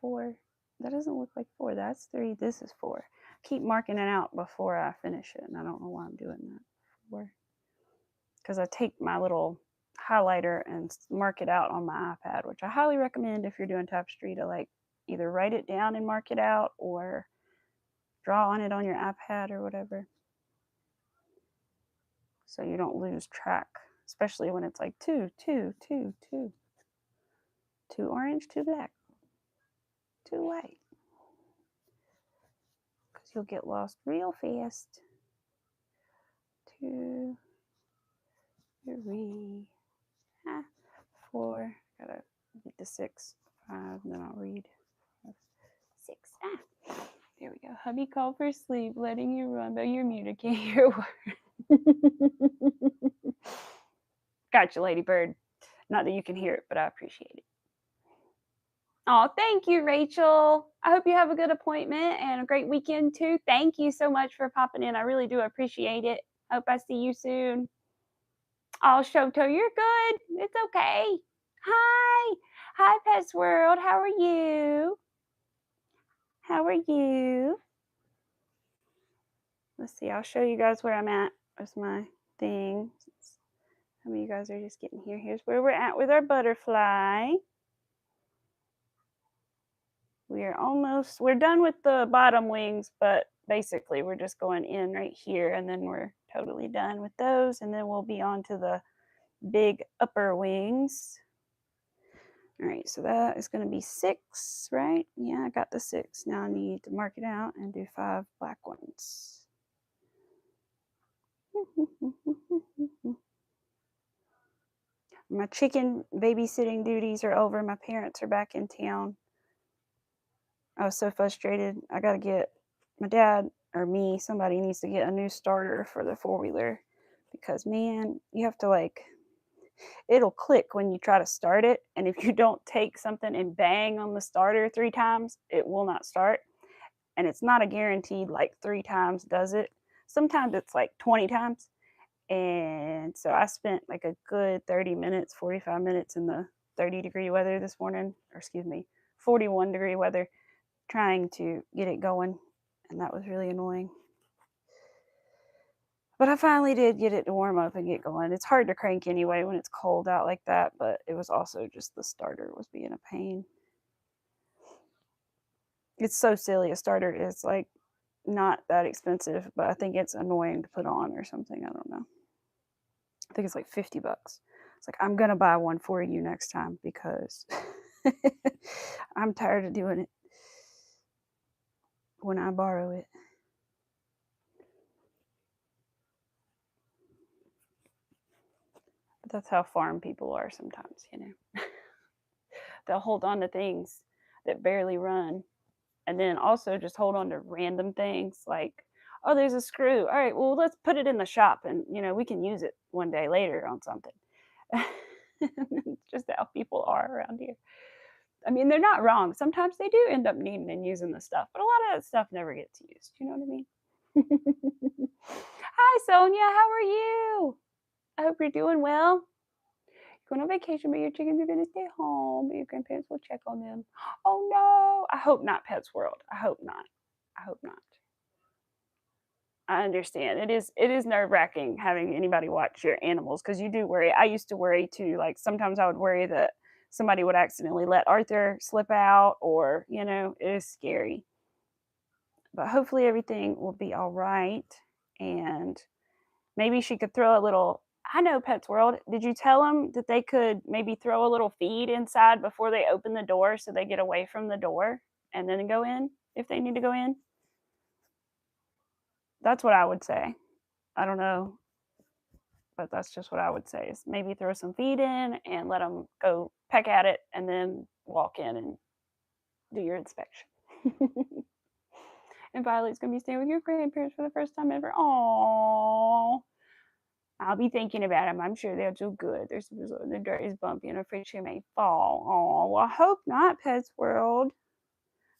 4. That doesn't look like 4. That's 3. This is 4. Keep marking it out before I finish it, and I don't know why I'm doing that. 4. Because I take my little highlighter and mark it out on my iPad, which I highly recommend if you're doing Tapestry to like either write it down and mark it out or draw on it on your iPad or whatever, so you don't lose track, especially when it's like 2, 2, 2, 2, 2 orange, 2 black, 2 white, because you'll get lost real fast. 2, 3, 4. Gotta get to 6, 5, and then I'll read 5, 6. There we go. Hubby called for sleep, letting you run, but you're muted. Can't hear a word. Gotcha, Ladybird. Not that you can hear it, but I appreciate it. Oh, thank you, Rachel. I hope you have a good appointment and a great weekend too. Thank you so much for popping in. I really do appreciate it. Hope I see you soon. Oh, Shoto, you're good. It's okay. Hi. Hi, Pets World. How are you? How are you? Let's see. I'll show you guys where I'm at with my thing. Some of you guys are just getting here. Here's where we're at with our butterfly. We're done with the bottom wings, but basically we're just going in right here, and then we're totally done with those, and then we'll be on to the big upper wings. All right, so that is going to be 6, right? Yeah, I got the 6. Now I need to mark it out and do 5 black ones. My chicken babysitting duties are over. My parents are back in town. I was so frustrated. I got to get my dad or me, somebody needs to get a new starter for the 4-wheeler because, man, you have to like, it'll click when you try to start it. And if you don't take something and bang on the starter 3 times, it will not start. And it's not a guaranteed like 3 times does it. Sometimes it's like 20 times. And so I spent like a good 30 minutes, 45 minutes in the 30-degree weather this morning, or excuse me, 41-degree weather, trying to get it going. And that was really annoying. But I finally did get it to warm up and get going. It's hard to crank anyway when it's cold out like that, but it was also just the starter was being a pain. It's so silly. A starter is like not that expensive, but I think it's annoying to put on or something. I don't know. I think it's like $50. It's like, I'm going to buy one for you next time because I'm tired of doing it when I borrow it. But that's how farm people are sometimes, you know. They'll hold on to things that barely run and then also just hold on to random things like, oh, there's a screw. All right, well, let's put it in the shop and, you know, we can use it one day later on something. It's just how people are around here. I mean, they're not wrong. Sometimes they do end up needing and using the stuff, but a lot of that stuff never gets used. You know what I mean? Hi, Sonia. How are you? I hope you're doing well. You're going on vacation, but your chickens are going to stay home, but your grandparents will check on them. Oh, no. I hope not, Pets World. I hope not. I hope not. I understand. It is nerve-wracking having anybody watch your animals because you do worry. I used to worry too. Like sometimes I would worry that somebody would accidentally let Arthur slip out or, you know, it is scary. But hopefully everything will be all right. And maybe she could throw a little, I know Pets World. Did you tell them that they could maybe throw a little feed inside before they open the door so they get away from the door and then go in if they need to go in? That's what I would say. I don't know, but that's just what I would say is maybe throw some feed in and let them go peck at it and then walk in and do your inspection. And Violet's going to be staying with your grandparents for the first time ever. Aww. I'll be thinking about them. I'm sure they'll do good. The dirt is bumpy and I'm afraid she may fall. Oh, well, I hope not, Pets World.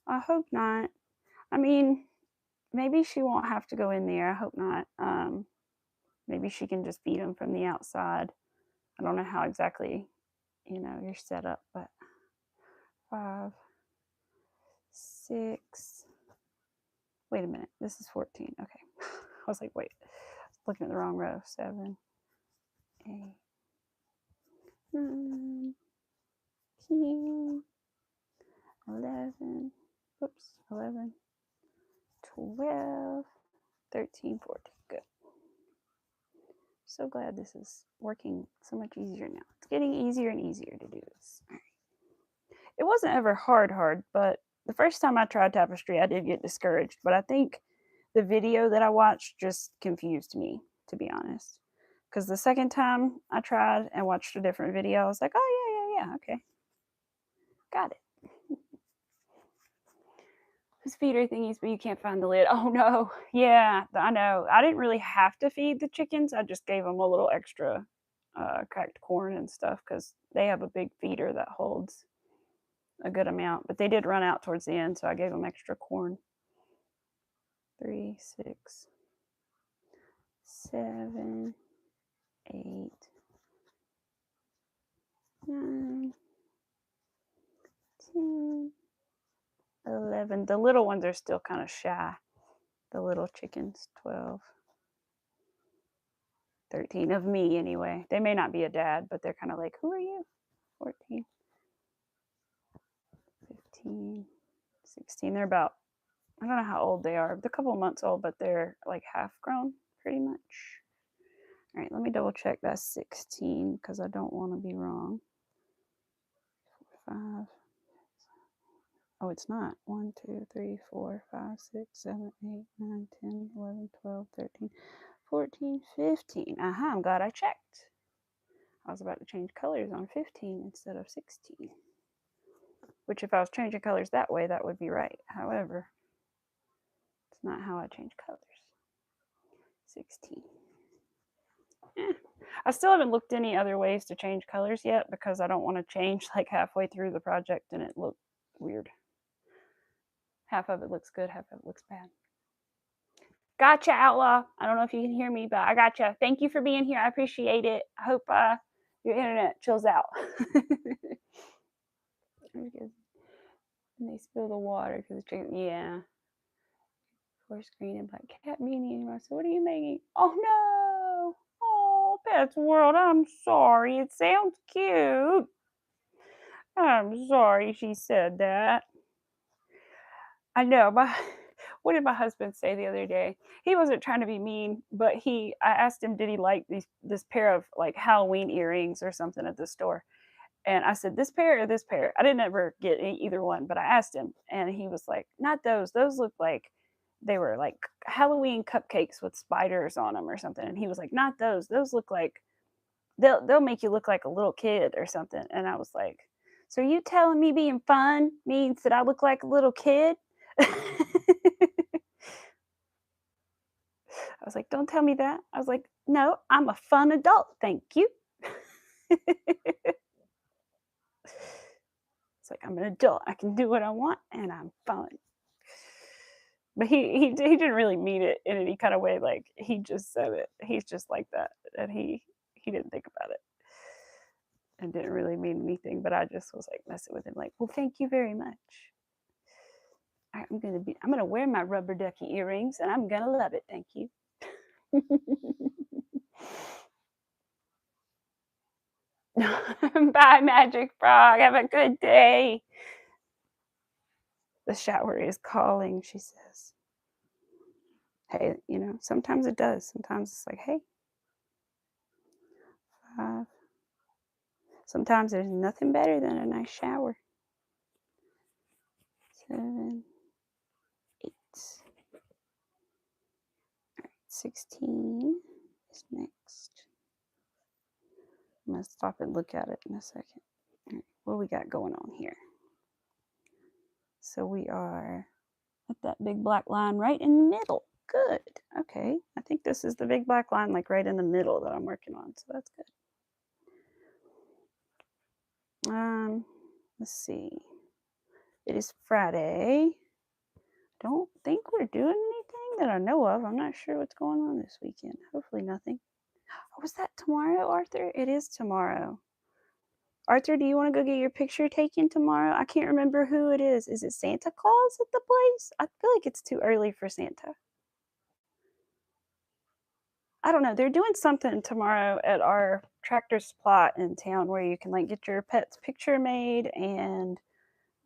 I hope not. I mean, maybe she won't have to go in there. I hope not. Maybe she can just feed them from the outside. I don't know how exactly, you know, you're set up, but 5, 6. Wait a minute. This is 14. Okay. I was like, wait, looking at the wrong row. 7, 8, 9, 10, 11. Oops. 11, 12, 13, 14. Good. So glad this is working so much easier now. It's getting easier and easier to do this. All right. It wasn't ever hard, but the first time I tried Tapestry, I did get discouraged. But I think the video that I watched just confused me, to be honest. Because the second time I tried and watched a different video, I was like, oh, yeah, okay. Got it. Those feeder thingies, but you can't find the lid. Oh, no. Yeah, I know. I didn't really have to feed the chickens. I just gave them a little extra cracked corn and stuff because they have a big feeder that holds a good amount. But they did run out towards the end, so I gave them extra corn. 3, 6, 7, 8, 9, 10, 11. The little ones are still kind of shy. The little chickens. 12, 13 of me anyway. They may not be a dad, but they're kind of like, who are you? 14, 15, 16. They're about, I don't know how old they are. They're a couple of months old, but they're like half grown pretty much. All right, let me double check that's 16 because I don't want to be wrong. 5. Oh, it's not. 1, 2, 3, 4, 5, 6, 7, 8, 9, 10, 11, 12, 13, 14, 15. I'm glad I checked. I was about to change colors on 15 instead of 16. Which if I was changing colors that way, that would be right. However, it's not how I change colors. 16. I still haven't looked any other ways to change colors yet because I don't want to change like halfway through the project and it look weird. Half of it looks good, half of it looks bad. Gotcha, Outlaw. I don't know if you can hear me, but I gotcha. Thank you for being here. I appreciate it. I hope your internet chills out. And they spill the water because the chicken. Yeah. Forest green and black cat meanie. So what are you making? Oh no! Oh, Pets World. I'm sorry. It sounds cute. I'm sorry she said that. I know. What did my husband say the other day? He wasn't trying to be mean, but I asked him, did he like this pair of like Halloween earrings or something at the store? And I said, this pair or this pair? I didn't ever get either one, but I asked him, and he was like, not those. Those look like they were like Halloween cupcakes with spiders on them or something. And he was like, not those. Those look like they'll make you look like a little kid or something. And I was like, so are you telling me being fun means that I look like a little kid? I was like, don't tell me that. I was like, no, I'm a fun adult. Thank you. It's like, I'm an adult. I can do what I want and I'm fun. But he didn't really mean it in any kind of way. Like, he just said it. He's just like that. And he didn't think about it and didn't really mean anything. But I just was like messing with him, like, well, thank you very much. I'm gonna wear my rubber ducky earrings and I'm gonna love it. Thank you. Bye, Magic Frog. Have a good day. The shower is calling, she says. Hey, sometimes it does. Sometimes it's like, hey. 5. Sometimes there's nothing better than a nice shower. 7, 8. All right, 16 is next. I'm going to stop and look at it in a second. All right, what we got going on here? So we are at that big black line right in the middle. Good. Okay. I think this is the big black line like right in the middle that I'm working on. So that's good. Let's see. It is Friday. Don't think we're doing anything that I know of. I'm not sure what's going on this weekend. Hopefully nothing. Oh, was that tomorrow, Arthur? It is tomorrow. Arthur, do you want to go get your picture taken tomorrow? I can't remember who it is. Is it Santa Claus at the place? I feel like it's too early for Santa. I don't know. They're doing something tomorrow at our Tractor Supply in town where you can like get your pet's picture made and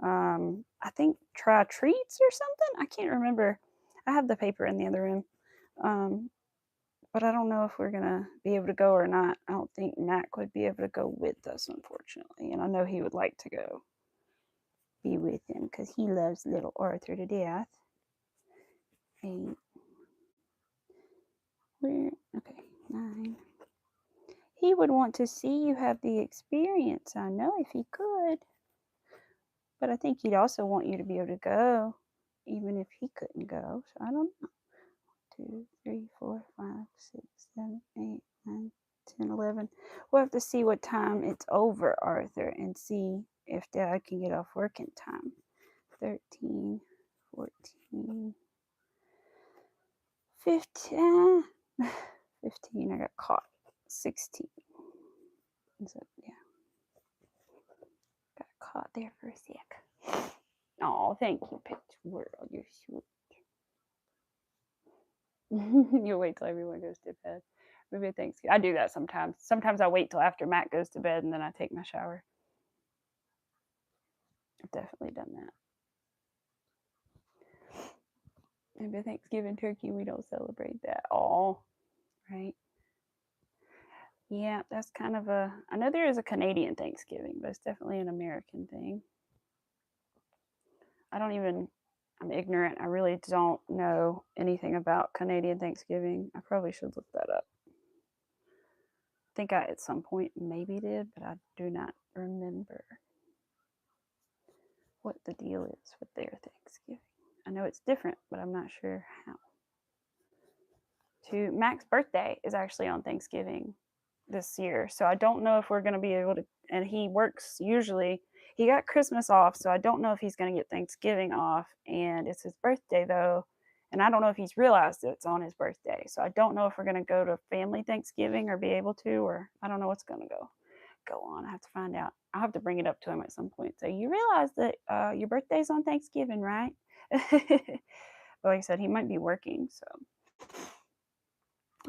I think try treats or something. I can't remember. I have the paper in the other room. But I don't know if we're going to be able to go or not. I don't think Mac would be able to go with us, unfortunately. And I know he would like to go be with him because he loves little Arthur to death. 8. Okay, 9. He would want to see you have the experience, I know, if he could. But I think he'd also want you to be able to go, even if he couldn't go. So I don't know. 2, 3, 4, 5, 6, 7, 8, 9, 10, 11. We'll have to see what time it's over, Arthur, and see if Dad can get off work in time. 13, 14, 15. 15, I got caught. 16. So, yeah. Got caught there for a sec. Oh, thank you, Pet World. You're sweet. You'll wait till everyone goes to bed. Maybe Thanksgiving. I do that sometimes. Sometimes I wait till after Matt goes to bed and then I take my shower. I've definitely done that. Maybe Thanksgiving turkey, we don't celebrate that. Oh, right. Yeah, that's kind of a, I know there is a Canadian Thanksgiving, but it's definitely an American thing. I'm ignorant. I really don't know anything about Canadian Thanksgiving. I probably should look that up. I think I at some point maybe did, but I do not remember what the deal is with their Thanksgiving. I know it's different, but I'm not sure how. Mac's birthday is actually on Thanksgiving this year, so I don't know if we're going to be able to. And he works usually. He got Christmas off, so I don't know if he's going to get Thanksgiving off. And it's his birthday though, and I don't know if he's realized that it's on his birthday. So I don't know if we're going to go to family Thanksgiving or be able to, or I don't know what's going to go on. I have to find out. I'll have to bring it up to him at some point. So you realize that your birthday's on Thanksgiving, right? But like I said, he might be working, so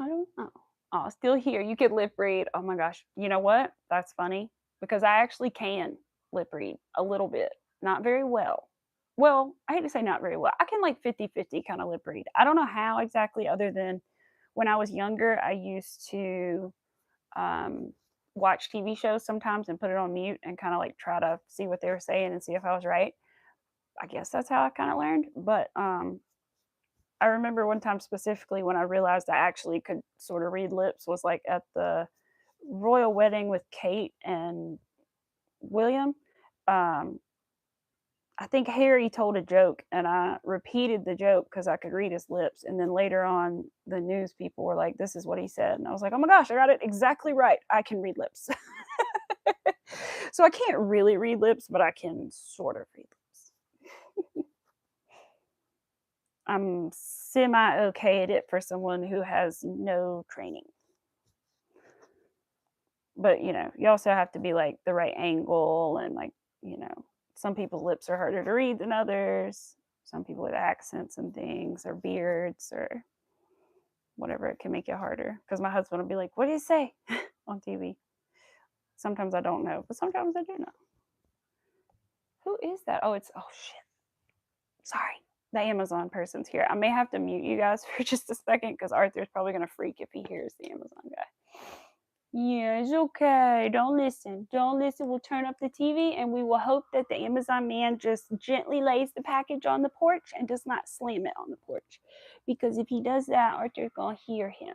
I don't know. Oh, still here. You could lip read. Oh my gosh. You know what? That's funny because I actually can lip read a little bit. Not very well. Well, I hate to say not very well. I can like 50-50 kind of lip read. I don't know how exactly, other than when I was younger, I used to um, watch TV shows sometimes and put it on mute and kind of like try to see what they were saying and see if I was right. I guess that's how I kind of learned. But I remember one time specifically when I realized I actually could sort of read lips was like at the royal wedding with Kate and William. Um, I think Harry told a joke and I repeated the joke because I could read his lips. And then later on, the news people were like, this is what he said. And I was like, oh my gosh, I got it exactly right. I can read lips. So I can't really read lips, but I can sort of read lips. I'm semi okay at it for someone who has no training. But you also have to be like the right angle, and like, some people's lips are harder to read than others. Some people with accents and things, or beards, or whatever, it can make it harder. Because my husband will be like, what do you say on TV? Sometimes I don't know, but sometimes I do know. Who is that? Oh, shit. Sorry. The Amazon person's here. I may have to mute you guys for just a second because Arthur's probably going to freak if he hears the Amazon guy. Yeah, it's okay. Don't listen. Don't listen. We'll turn up the TV and we will hope that the Amazon man just gently lays the package on the porch and does not slam it on the porch. Because if he does that, Arthur's going to hear him.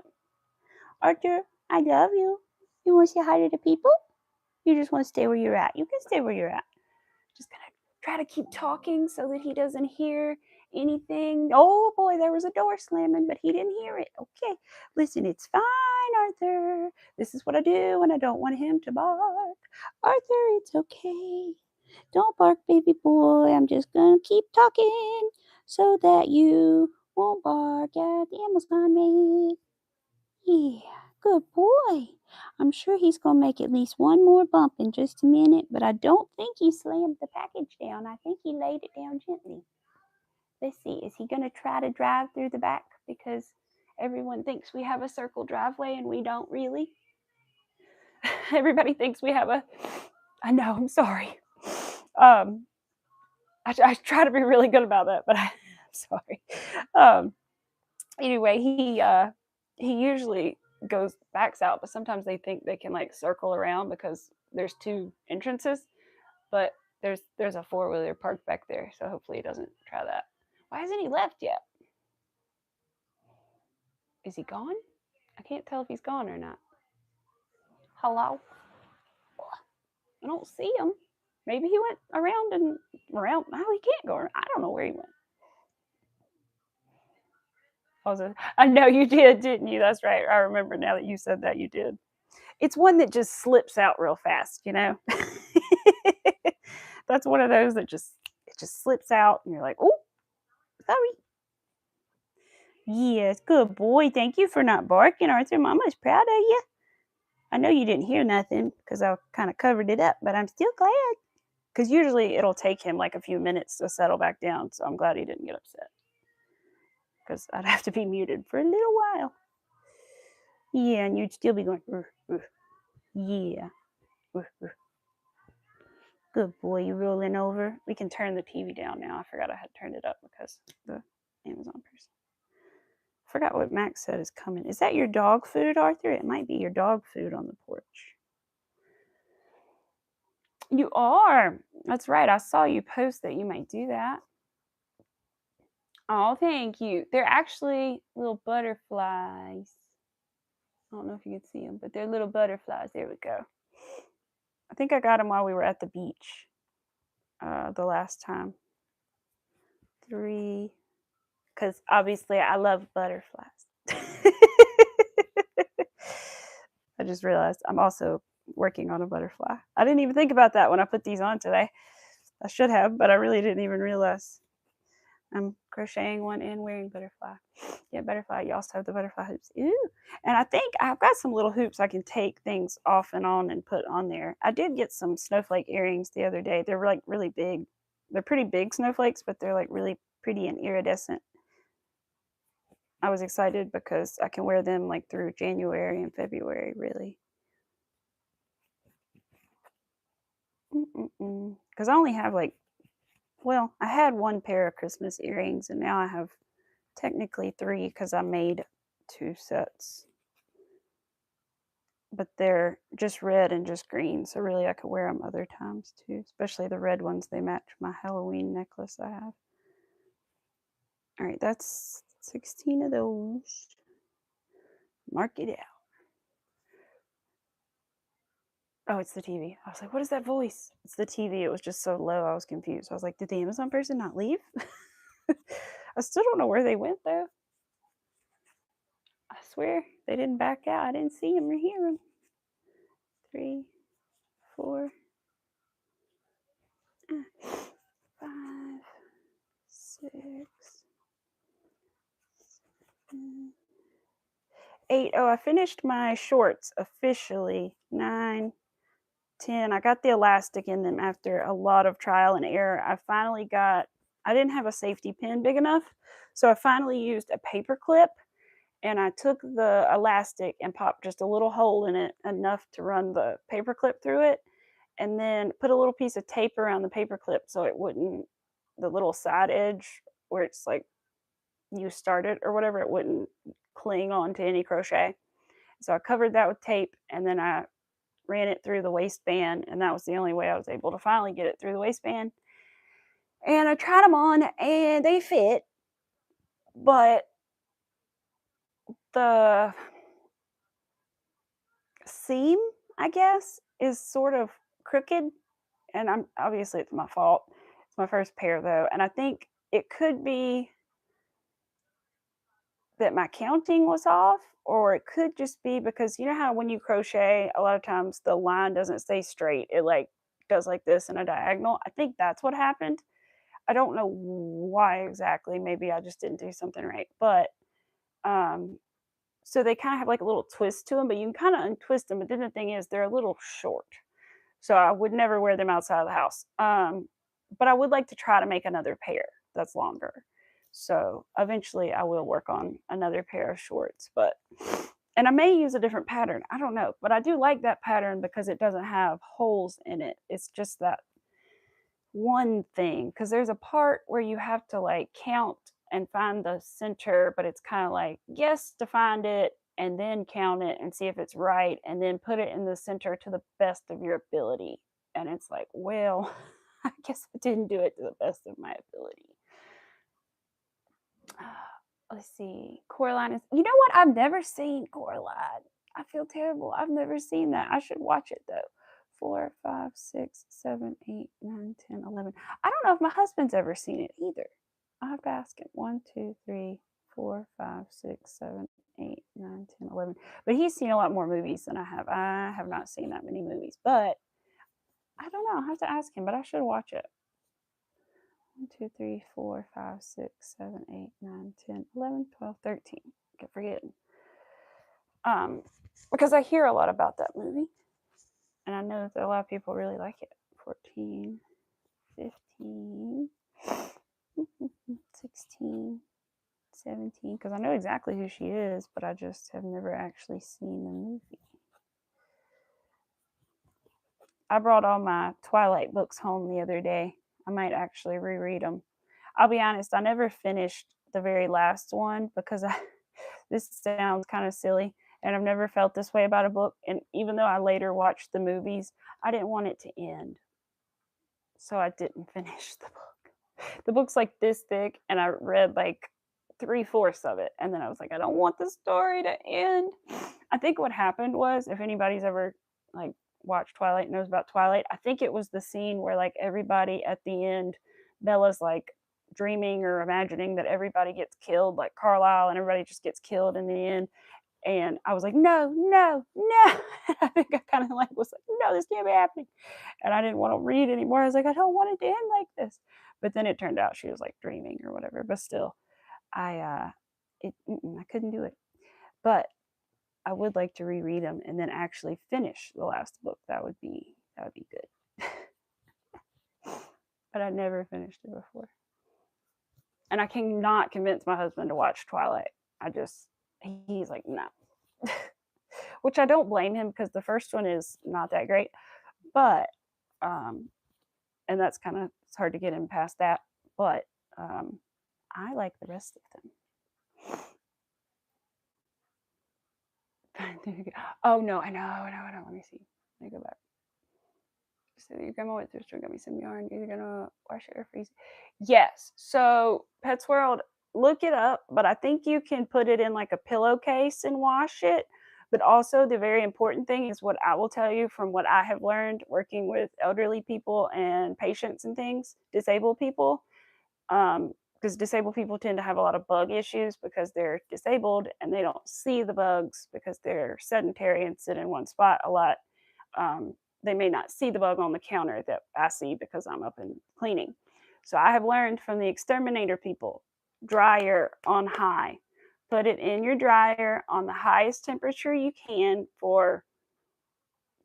Arthur, I love you. You want to say hi to the people? You just want to stay where you're at. You can stay where you're at. Just going to try to keep talking so that he doesn't hear anything. Oh boy, there was a door slamming, but he didn't hear it. Okay, listen, it's fine, Arthur. This is what I do when I don't want him to bark. Arthur, it's okay. Don't bark, baby boy. I'm just gonna keep talking so that you won't bark at the Amazon man. Yeah, good boy. I'm sure he's going to make at least one more bump in just a minute, but I don't think he slammed the package down. I think he laid it down gently. Let's see, is he going to try to drive through the back? Because everyone thinks we have a circle driveway and we don't really. Everybody thinks we have I know, I'm sorry. I try to be really good about that, but I'm sorry. Anyway, he usually backs out, but sometimes they think they can like circle around because there's two entrances, but there's a four-wheeler parked back there, so hopefully he doesn't try that. Why hasn't he left yet? Is he gone? I can't tell if he's gone or not. Hello? I don't see him. Maybe he went around and around. No, he can't go around. I don't know where he went. I know you did, didn't you? That's right. I remember now that you said that, you did. It's one that just slips out real fast, That's one of those that just slips out and you're like, oh, sorry. Yes, good boy. Thank you for not barking, Arthur. Mama's proud of you. I know you didn't hear nothing because I kind of covered it up, but I'm still glad. Because usually it'll take him like a few minutes to settle back down. So I'm glad he didn't get upset. Because I'd have to be muted for a little while. Yeah, and you'd still be going, yeah. Good boy, you rolling over. We can turn the TV down now. I forgot I had turned it up because the Amazon person. Forgot what Max said is coming. Is that your dog food, Arthur? It might be your dog food on the porch. You are. That's right. I saw you post that you might do that. Oh, thank you. They're actually little butterflies. I don't know if you can see them, but they're little butterflies. There we go. I think I got them while we were at the beach the last time. 3, because obviously I love butterflies. I just realized I'm also working on a butterfly. I didn't even think about that when I put these on today. I should have, but I really didn't even realize. I'm crocheting one and wearing butterfly. Yeah, butterfly. You also have the butterfly hoops. Ooh. And I think I've got some little hoops I can take things off and on and put on there. I did get some snowflake earrings the other day. They're like really big. They're pretty big snowflakes, but they're like really pretty and iridescent. I was excited because I can wear them like through January and February, really. Because I only have like, well, I had one pair of Christmas earrings and now I have technically 3 because I made 2 sets. But they're just red and just green, so really I could wear them other times too, especially the red ones. They match my Halloween necklace I have. All right, that's 16 of those. Mark it out. Oh, it's the TV. I was like, what is that voice? It's the TV. It was just so low, I was confused. I was like, did the Amazon person not leave? I still don't know where they went, though. I swear, they didn't back out. I didn't see them or hear them. 3, 4, 5, 6, 7, 8. Oh, I finished my shorts officially. 9, 10. I got the elastic in them after a lot of trial and error. I didn't have a safety pin big enough, so I finally used a paper clip, and I took the elastic and popped just a little hole in it, enough to run the paper clip through it, and then put a little piece of tape around the paper clip so it wouldn't, the little side edge where it's like you started or whatever, it wouldn't cling on to any crochet. So I covered that with tape, and then I ran it through the waistband, and that was the only way I was able to finally get it through the waistband. And I tried them on, and they fit, but the seam, I guess, is sort of crooked, and I'm obviously it's my fault. It's my first pair though, and I think it could be that my counting was off, or it could just be because you know how when you crochet, a lot of times the line doesn't stay straight. It like does like this in a diagonal. I think that's what happened. I don't know why exactly. Maybe I just didn't do something right. But so they kind of have like a little twist to them, but you can kind of untwist them. But then the thing is, they're a little short. So I would never wear them outside of the house. But I would like to try to make another pair that's longer. So eventually I will work on another pair of shorts, and I may use a different pattern. I don't know, but I do like that pattern because it doesn't have holes in it. It's just that one thing, because there's a part where you have to like count and find the center, but it's kind of like guess to find it and then count it and see if it's right and then put it in the center to the best of your ability. And it's like, well, I guess I didn't do it to the best of my ability. Let's see. Coraline is, you know what? I've never seen Coraline. I feel terrible. I've never seen that. I should watch it though. 4, 5, 6, 7, 8, 9, 10, 11. I don't know if my husband's ever seen it either. I have to ask him. 1, 2, 3, 4, 5, 6, 7, 8, 9, 10, 11. But he's seen a lot more movies than I have. I have not seen that many movies, but I don't know. I'll have to ask him, but I should watch it. 1, 2, 3, 4, 5, 6, 7, 8, 9, 10, 11, 12, 13. I keep forgetting. Because I hear a lot about that movie. And I know that a lot of people really like it. 14, 15, 16, 17. Because I know exactly who she is, but I just have never actually seen the movie. I brought all my Twilight books home the other day. I might actually reread them. I'll be honest, I never finished the very last one because this sounds kind of silly, and I've never felt this way about a book. And even though I later watched the movies, I didn't want it to end. So I didn't finish the book. The book's like this thick, and I read like 3/4 of it. And then I was like, I don't want the story to end. I think what happened was, if anybody's ever like watched Twilight, knows about Twilight, I think it was the scene where like everybody at the end, Bella's like dreaming or imagining that everybody gets killed, like Carlisle, and everybody just gets killed in the end. And I was like, no, no, no. I think I kind of like was like, no, this can't be happening. And I didn't want to read anymore. I was like, I don't want it to end like this. But then it turned out she was like dreaming or whatever. But still, I couldn't do it. But I would like to reread them and then actually finish the last book. That would be good. But I never finished it before. And I cannot convince my husband to watch Twilight. He's like, no. Which I don't blame him, because the first one is not that great. But and that's kind of, it's hard to get him past that. But I like the rest of them. Oh no, I know. Let me see. Let me go back. So your grandma went through and got me some yarn. You're gonna wash it or freeze it? Yes. So Pets World, look it up, but I think you can put it in like a pillowcase and wash it. But also, the very important thing is what I will tell you from what I have learned working with elderly people and patients and things, disabled people. Because disabled people tend to have a lot of bug issues because they're disabled and they don't see the bugs because they're sedentary and sit in one spot a lot. They may not see the bug on the counter that I see because I'm up and cleaning. So I have learned from the exterminator people, dryer on high. Put it in your dryer on the highest temperature you can for,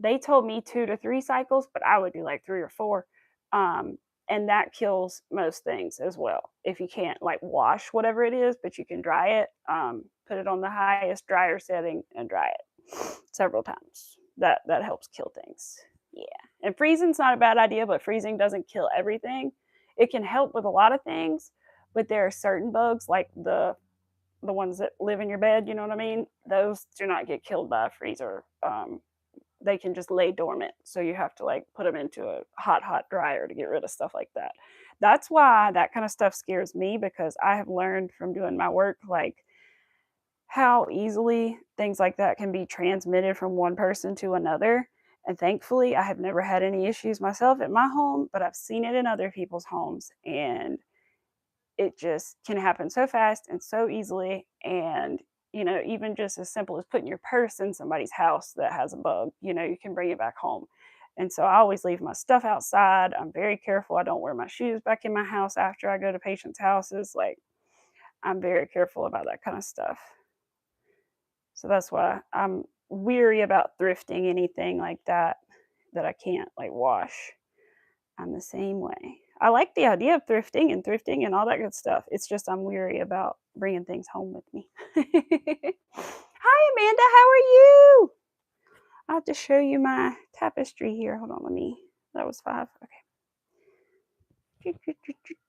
they told me 2 to 3 cycles, but I would do like 3 or 4. And that kills most things as well. If you can't like wash whatever it is, but you can dry it, put it on the highest dryer setting and dry it several times. That helps kill things. Yeah. And freezing's not a bad idea, but freezing doesn't kill everything. It can help with a lot of things, but there are certain bugs, like the ones that live in your bed, you know what I mean? Those do not get killed by a freezer. They can just lay dormant. So you have to like put them into a hot dryer to get rid of stuff like that. That's why that kind of stuff scares me, because I have learned from doing my work, like how easily things like that can be transmitted from one person to another. And thankfully, I have never had any issues myself at my home, but I've seen it in other people's homes, and it just can happen so fast and so easily. And even just as simple as putting your purse in somebody's house that has a bug, you can bring it back home. And so I always leave my stuff outside. I'm very careful. I don't wear my shoes back in my house after I go to patients' houses. Like, I'm very careful about that kind of stuff. So that's why I'm weary about thrifting anything like that I can't like wash. I'm the same way. I like the idea of thrifting and all that good stuff. It's just I'm weary about bringing things home with me. Hi, Amanda. How are you? I'll have to show you my tapestry here. Hold on, that was 5. Okay.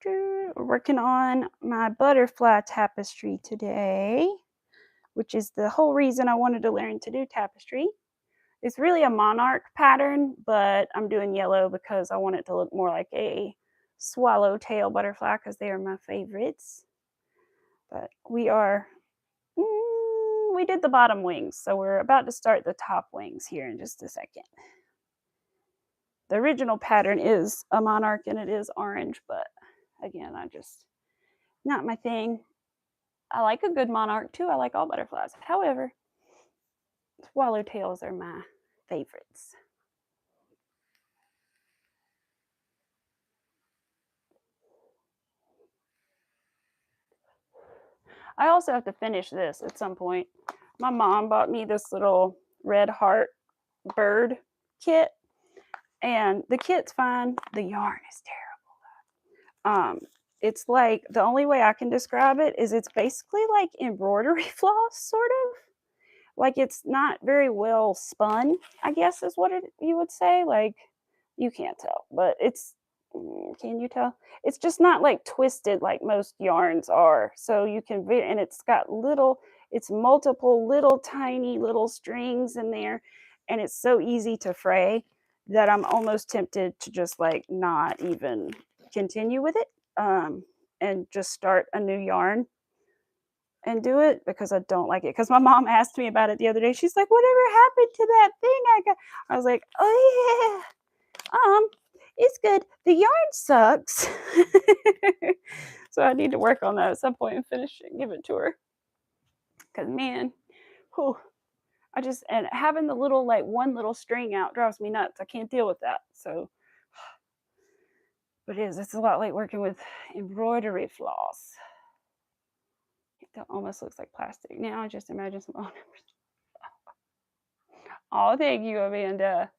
We're working on my butterfly tapestry today, which is the whole reason I wanted to learn to do tapestry. It's really a monarch pattern, but I'm doing yellow because I want it to look more like a swallowtail butterfly, because they are my favorites. But we did the bottom wings, so we're about to start the top wings here in just a second. The original pattern is a monarch and it is orange, but again, not my thing. I like a good monarch too. I like all butterflies. However, swallowtails are my favorites. I also have to finish this at some point. My mom bought me this little red heart bird kit, and the kit's fine. The yarn is terrible. It's like, the only way I can describe it is it's basically like embroidery floss, sort of. Like, it's not very well spun, I guess is what you would say. Like, you can't tell, but can you tell? It's just not like twisted like most yarns are. So you can, and it's got it's multiple little tiny little strings in there, and it's so easy to fray that I'm almost tempted to just like not even continue with it, and just start a new yarn and do it because I don't like it. Because my mom asked me about it the other day. She's like, "Whatever happened to that thing I got?" I was like, "Oh yeah, it's good. The yarn sucks." So I need to work on that at some point and finish it and give it to her. Because man, whew, and having the little like one little string out drives me nuts. I can't deal with that. So, but it's a lot like working with embroidery floss. That almost looks like plastic. Now I just imagine some. Oh, thank you, Amanda.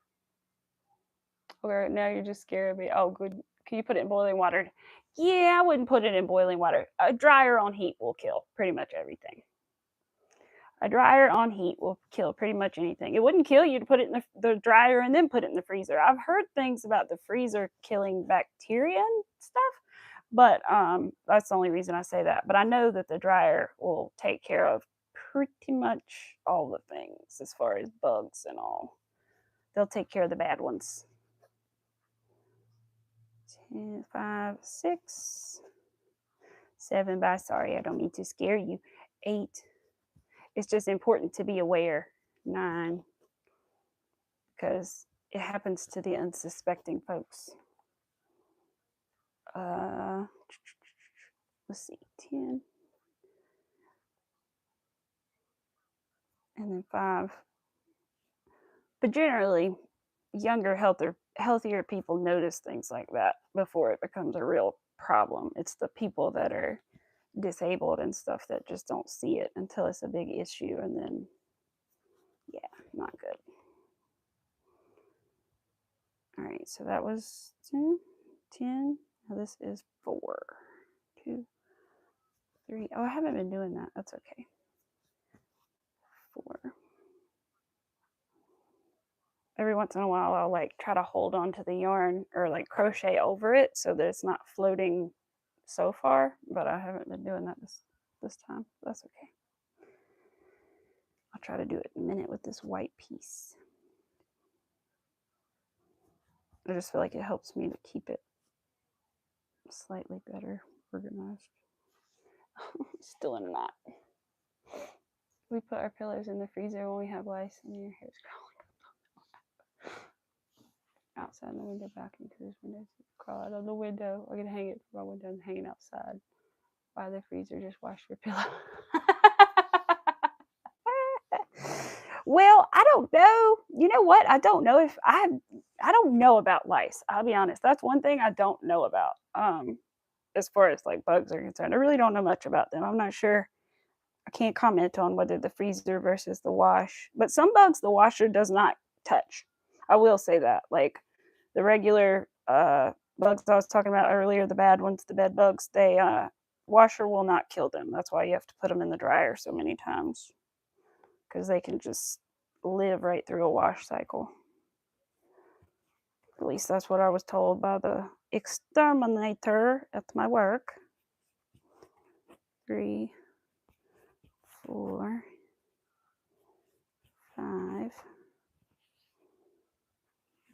Okay, now you're just scaring me. Oh, good. Can you put it in boiling water? Yeah, I wouldn't put it in boiling water. A dryer on heat will kill pretty much everything. A dryer on heat will kill pretty much anything. It wouldn't kill you to put it in the dryer and then put it in the freezer. I've heard things about the freezer killing bacteria and stuff, but that's the only reason I say that. But I know that the dryer will take care of pretty much all the things as far as bugs and all. They'll take care of the bad ones. 10, 5, 6, 7 by, sorry, I don't mean to scare you. 8. It's just important to be aware. 9, because it happens to the unsuspecting folks. Let's see, 10. And then 5. But generally, younger, healthier people notice things like that before it becomes a real problem. It's the people that are disabled and stuff that just don't see it until it's a big issue, and then yeah, not good. All right, so that was 10. Now this is 4, 2, 3. Oh, I haven't been doing that. That's okay. 4. Every once in a while, I'll like try to hold on to the yarn or like crochet over it so that it's not floating so far, but I haven't been doing that this time. That's okay. I'll try to do it in a minute with this white piece. I just feel like it helps me to keep it slightly better organized. Still in a knot. We put our pillows in the freezer when we have lice, and your hair's crawling outside the window, back into this window, crawl out of the window. I'm gonna hang it from my window and hang it outside by the freezer. Just wash your pillow. Well, I don't know. You know what? I don't know if I don't know about lice. I'll be honest. That's one thing I don't know about. As far as like bugs are concerned, I really don't know much about them. I'm not sure. I can't comment on whether the freezer versus the wash, but some bugs the washer does not touch. I will say that. Like the regular bugs I was talking about earlier, the bad ones, the bed bugs, they washer will not kill them. That's why you have to put them in the dryer so many times, because they can just live right through a wash cycle. At least that's what I was told by the exterminator at my work. 3, 4, 5.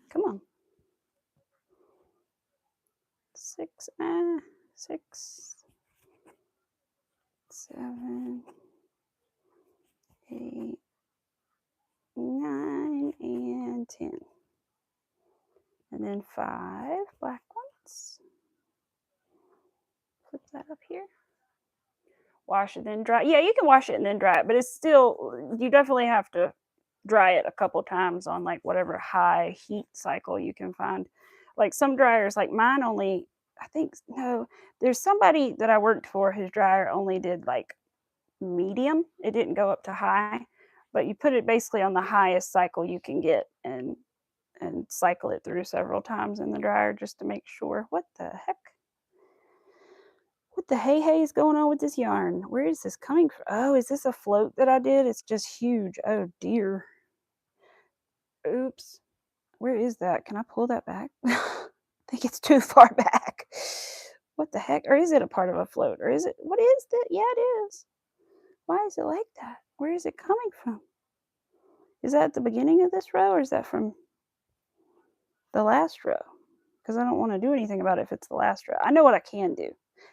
Come on. 6, 6, 7, 8, 9, and 10. And then 5 black ones. Flip that up here. Wash it, then dry. Yeah, you can wash it and then dry it, but it's still, you definitely have to dry it a couple times on like whatever high heat cycle you can find. Like some dryers, like mine only, I think, no, there's somebody that I worked for whose dryer only did like medium. It didn't go up to high, but you put it basically on the highest cycle you can get and cycle it through several times in the dryer just to make sure. What the heck? What the hey is going on with this yarn? Where is this coming from? Oh, is this a float that I did? It's just huge. Oh dear. Oops. Where is that? Can I pull that back? I think it's too far back. What the heck? Or is it a part of a float? Or is it? What is that? Yeah, it is. Why is it like that? Where is it coming from? Is that at the beginning of this row or is that from the last row? Because I don't want to do anything about it if it's the last row. I know what I can do.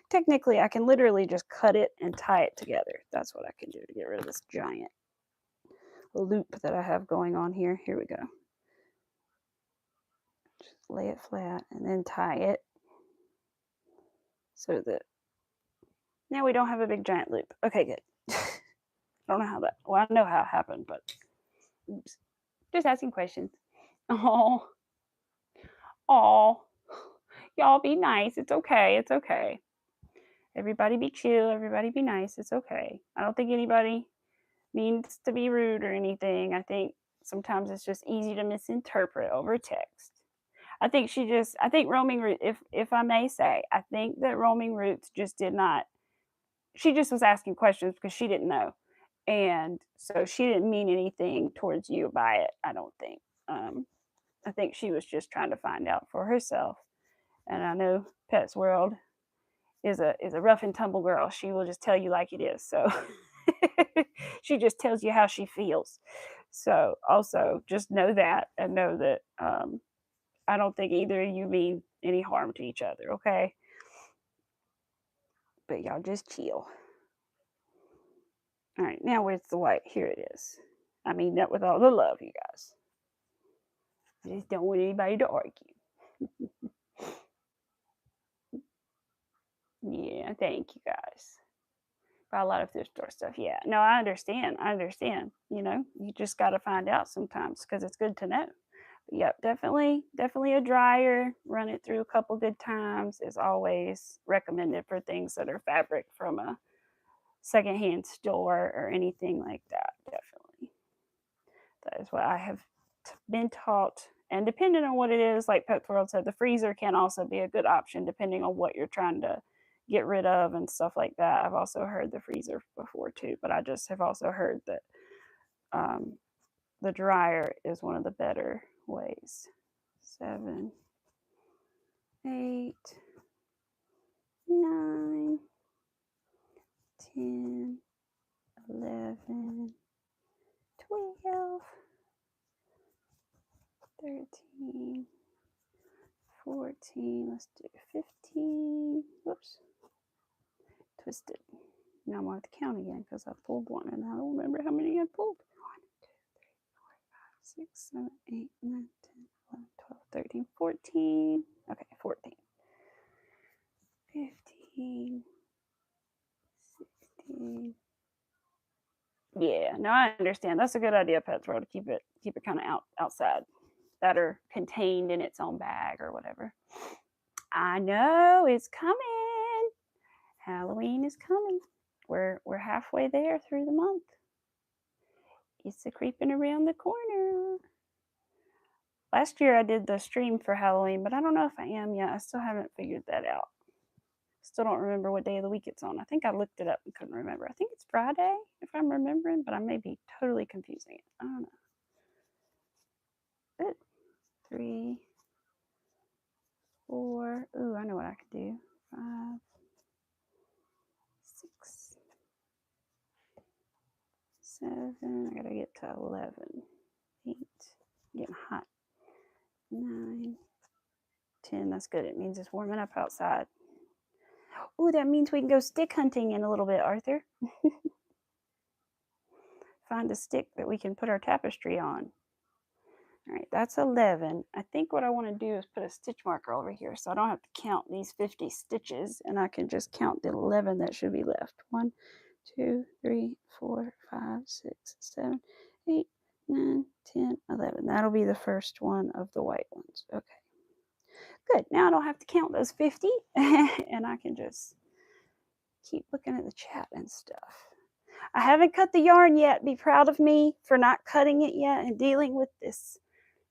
Technically, I can literally just cut it and tie it together. That's what I can do to get rid of this giant loop that I have going on here. Here we go. Just lay it flat and then tie it so that now we don't have a big giant loop. Okay, good. I don't know how that, well, I know how it happened, but oops. Just asking questions. Oh, y'all be nice. It's okay. It's okay. Everybody be chill. Everybody be nice. It's okay. I don't think anybody means to be rude or anything. I think sometimes it's just easy to misinterpret over text. I think Roaming Root, if I may say, I think that Roaming Roots just did not, she just was asking questions because she didn't know. And so she didn't mean anything towards you by it, I don't think. I think she was just trying to find out for herself. And I know Pet's World is a rough and tumble girl. She will just tell you like it is. So she just tells you how she feels. So also just know that, and know that I don't think either of you mean any harm to each other, okay? But y'all just chill. All right, now where's the white? Here it is. I mean that with all the love, you guys. I just don't want anybody to argue. Yeah, thank you guys. Buy a lot of thrift store stuff. Yeah, no, I understand. You know, you just got to find out sometimes because it's good to know. But yep, definitely a dryer. Run it through a couple good times is always recommended for things that are fabric from a secondhand store or anything like that. Definitely, that is what I have been taught. And depending on what it is, like Pet World said, the freezer can also be a good option depending on what you're trying to get rid of and stuff like that. I've also heard the freezer before too, but I just have also heard that the dryer is one of the better ways. 7, 8, 9, 10, 11, 12, 13, 14, let's do 15, whoops, twisted. Now I'm going to have to count again because I pulled one and I don't remember how many I pulled. 1, 2, 3, 4, 5, 6, 7, 8, 9, 10, 11, 12, 13, 14. Okay, 14. 15, 16. Yeah, no, I understand. That's a good idea, Pets World, to keep it kind of outside, that are contained in its own bag or whatever. I know it's coming. Halloween is coming. We're halfway there through the month. It's a creeping around the corner. Last year I did the stream for Halloween, but I don't know if I am yet. I still haven't figured that out. Still don't remember what day of the week it's on. I think I looked it up and couldn't remember. I think it's Friday, if I'm remembering, but I may be totally confusing it. I don't know. But 3, 4. Ooh, I know what I could do. 5, 6, 7. I gotta get to 11. 8. Getting hot. 9, 10. That's good. It means it's warming up outside. Oh, that means we can go stick hunting in a little bit, Arthur. Find a stick that we can put our tapestry on. All right, that's 11. I think what I want to do is put a stitch marker over here so I don't have to count these 50 stitches, and I can just count the 11 that should be left. 1, 2, 3, 4, 5, 6, 7, 8, 9, 10, 11. That'll be the first one of the white ones. Okay. Good. Now I don't have to count those 50 and I can just keep looking at the chat and stuff. I haven't cut the yarn yet. Be proud of me for not cutting it yet and dealing with this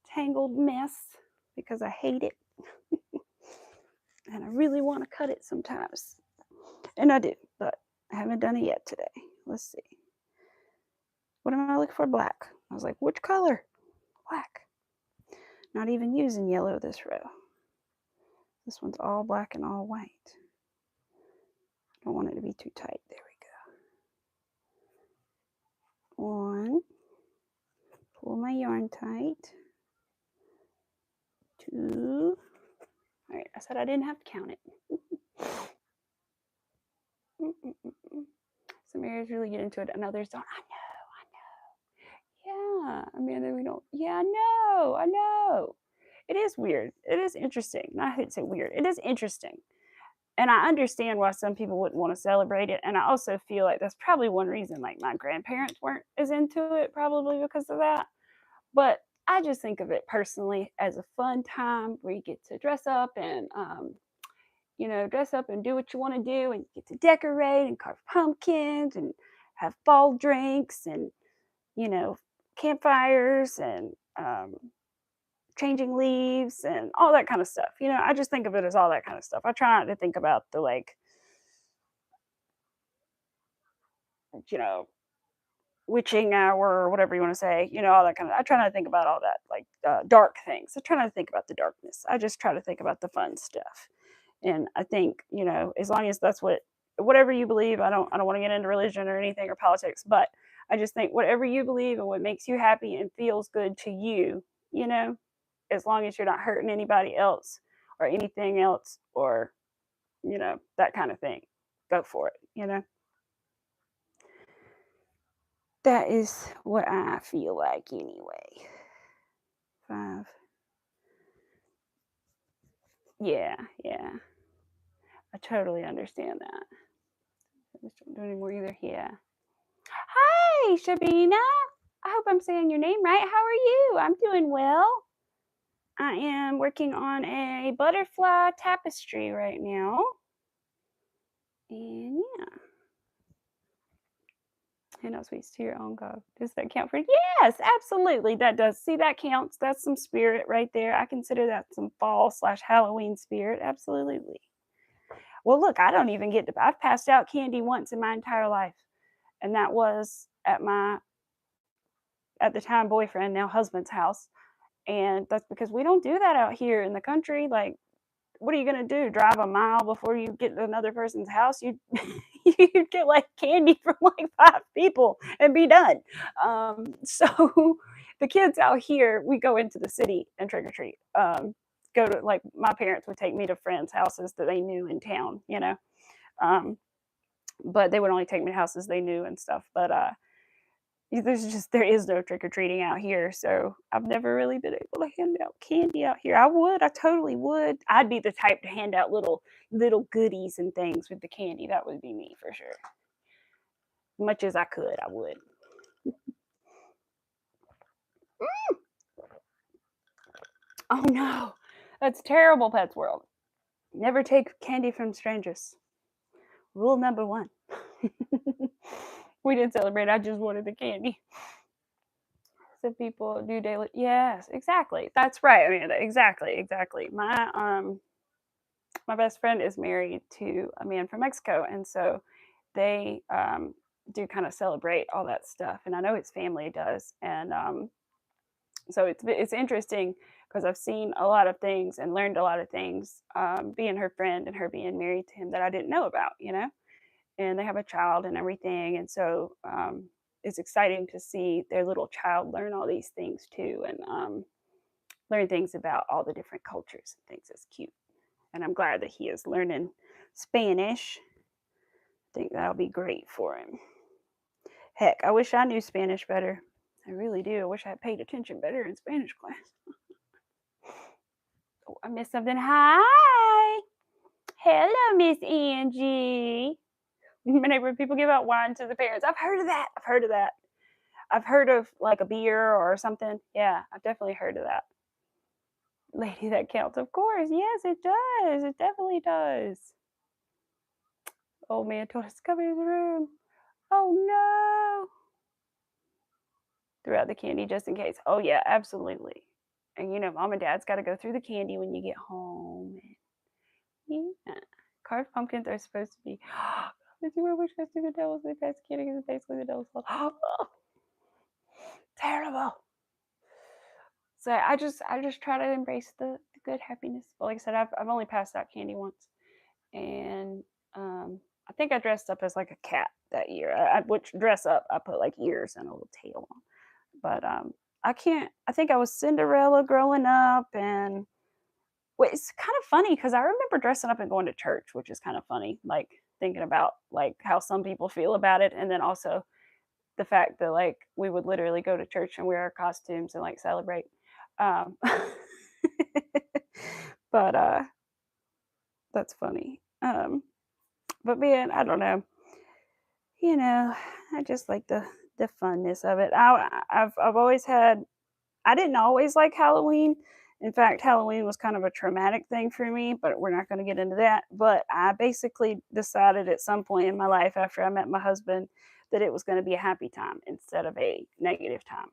tangled mess because I hate it. And I really want to cut it sometimes. And I do, but I haven't done it yet today. Let's see. What am I looking for? Black. I was like, which color? Black. Not even using yellow this row. This one's all black and all white. I don't want it to be too tight. There we go. 1, pull my yarn tight, 2. All right, I said I didn't have to count it. Some areas really get into it, and others don't. I know. Yeah, I mean, we don't. Yeah, I know. It is weird. It is interesting. I hate to say weird. It is interesting. And I understand why some people wouldn't want to celebrate it. And I also feel like that's probably one reason, like, my grandparents weren't as into it, probably because of that. But I just think of it personally as a fun time where you get to dress up and, dress up and do what you want to do, and you get to decorate and carve pumpkins and have fall drinks and, you know, campfires and changing leaves and all that kind of stuff. I just think of it as all that kind of stuff. I try not to think about the, like, you know, witching hour or whatever you want to say, all that kind of. I try not to think about all that, like, dark things. I try not to think about the darkness. I just try to think about the fun stuff. And I think, as long as that's whatever you believe. I don't want to get into religion or anything or politics, but I just think whatever you believe and what makes you happy and feels good to you, as long as you're not hurting anybody else or anything else, or that kind of thing, go for it. That is what I feel like anyway. 5. Yeah, yeah. I totally understand that. I just don't do anymore either. Yeah. Hi, Shabina. I hope I'm saying your name right. How are you? I'm doing well. I am working on a butterfly tapestry right now. And yeah. And I'll sweets to your own God. Does that count for? Yes, absolutely. That does. See, that counts. That's some spirit right there. I consider that some fall/Halloween spirit. Absolutely. Well, look, I don't even I've passed out candy once in my entire life. And that was at the time boyfriend, now husband's house. And that's because we don't do that out here in the country. Like, what are you going to do? Drive a mile before you get to another person's house? You'd get like candy from like 5 people and be done. So the kids out here, we go into the city and trick or treat. Go to, like, my parents would take me to friends' houses that they knew in town, but they would only take me to houses they knew and stuff. But there is no trick or treating out here, so I've never really been able to hand out candy out here. I totally would. I'd be the type to hand out little goodies and things with the candy. That would be me for sure. Much as I could, I would. Oh no, that's terrible, Pets World. Never take candy from strangers. Rule number 1. We didn't celebrate. I just wanted the candy. So people do daily. Yes, exactly. That's right, Amanda. Exactly. My best friend is married to a man from Mexico, and so they do kind of celebrate all that stuff. And I know his family does, and so it's interesting because I've seen a lot of things and learned a lot of things, being her friend and her being married to him, that I didn't know about. And they have a child and everything, and so it's exciting to see their little child learn all these things too, and learn things about all the different cultures and things. It's cute, and I'm glad that he is learning Spanish. I think that'll be great for him. Heck, I wish I knew Spanish better. I really do. I wish I had paid attention better in Spanish class. Oh, I missed something. Hi. Hello, Miss Angie. Whenever people give out wine to the parents, I've heard of that. I've heard of like a beer or something. Yeah, I've definitely heard of that. Lady, that counts. Of course. Yes, it does. It definitely does. Old man told us to come in his room. Oh no. Threw out the candy just in case. Oh yeah, absolutely. And mom and dad's got to go through the candy when you get home. Yeah. Carved pumpkins are supposed to be. Did you wish us to the devil's the best candy because it's basically the devil's fault? Terrible. So I just try to embrace the good happiness. But like I said, I've only passed out candy once, and I think I dressed up as like a cat that year. Which dress up, I put like ears and a little tail on. But I think I was Cinderella growing up, and well, it's kind of funny because I remember dressing up and going to church, which is kind of funny, like thinking about like how some people feel about it, and then also the fact that like we would literally go to church and wear our costumes and like celebrate. Um, but that's funny. But man, I don't know. You know, I just like the funness of it. I've always had. I didn't always like Halloween. In fact, Halloween was kind of a traumatic thing for me, but we're not going to get into that. But I basically decided at some point in my life after I met my husband that it was going to be a happy time instead of a negative time,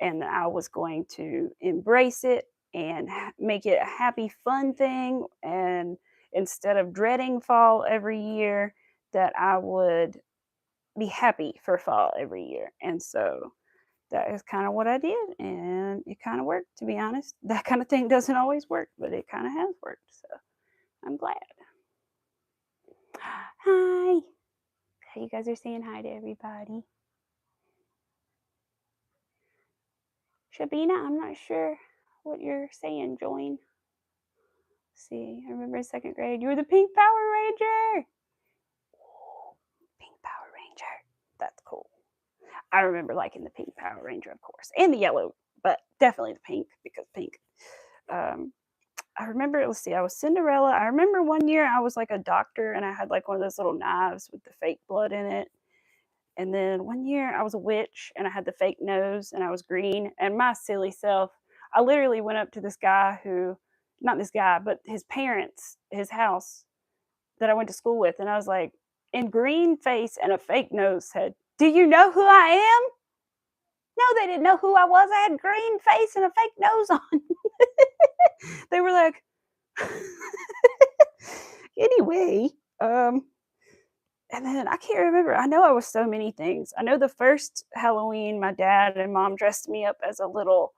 and that I was going to embrace it and make it a happy, fun thing. And instead of dreading fall every year, that I would be happy for fall every year. And so that is kind of what I did, and it kind of worked, to be honest. That kind of thing doesn't always work, but it kind of has worked. So I'm glad. Hi. So you guys are saying hi to everybody. Shabina, I'm not sure what you're saying, join. Let's see, I remember in second grade, you were the Pink Power Ranger. Pink Power Ranger. That's cool. I remember liking the Pink Power Ranger, of course, and the yellow, but definitely the pink because pink. Um, I remember, let's see, I was Cinderella. I remember one year I was like a doctor and I had like one of those little knives with the fake blood in it. And then one year I was a witch and I had the fake nose and I was green. And my silly self, I literally went up to this guy who, not this guy, but his parents, his house that I went to school with. And I was like, in green face and a fake nose, said, "Do you know who I am?" No, they didn't know who I was. I had green face and a fake nose on. They were like, anyway, and then I can't remember. I know I was so many things. I know the first Halloween, my dad and mom dressed me up as a little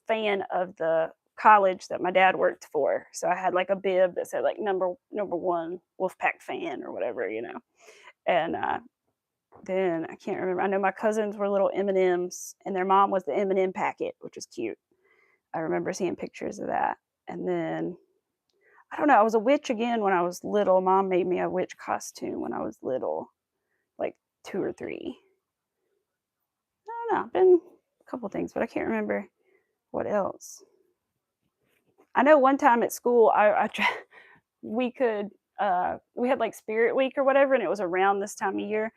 fan of the college that my dad worked for. So I had like a bib that said like number one Wolfpack fan or whatever, you know. And then I can't remember. I know my cousins were little M&Ms, and their mom was the M&M packet, which is cute. I remember seeing pictures of that. And then I don't know, I was a witch again when I was little. Mom made me a witch costume when I was little, like 2 or 3. I don't know, been a couple things, but I can't remember what else. I know one time at school, we could, we had like Spirit Week or whatever, and it was around this time of year.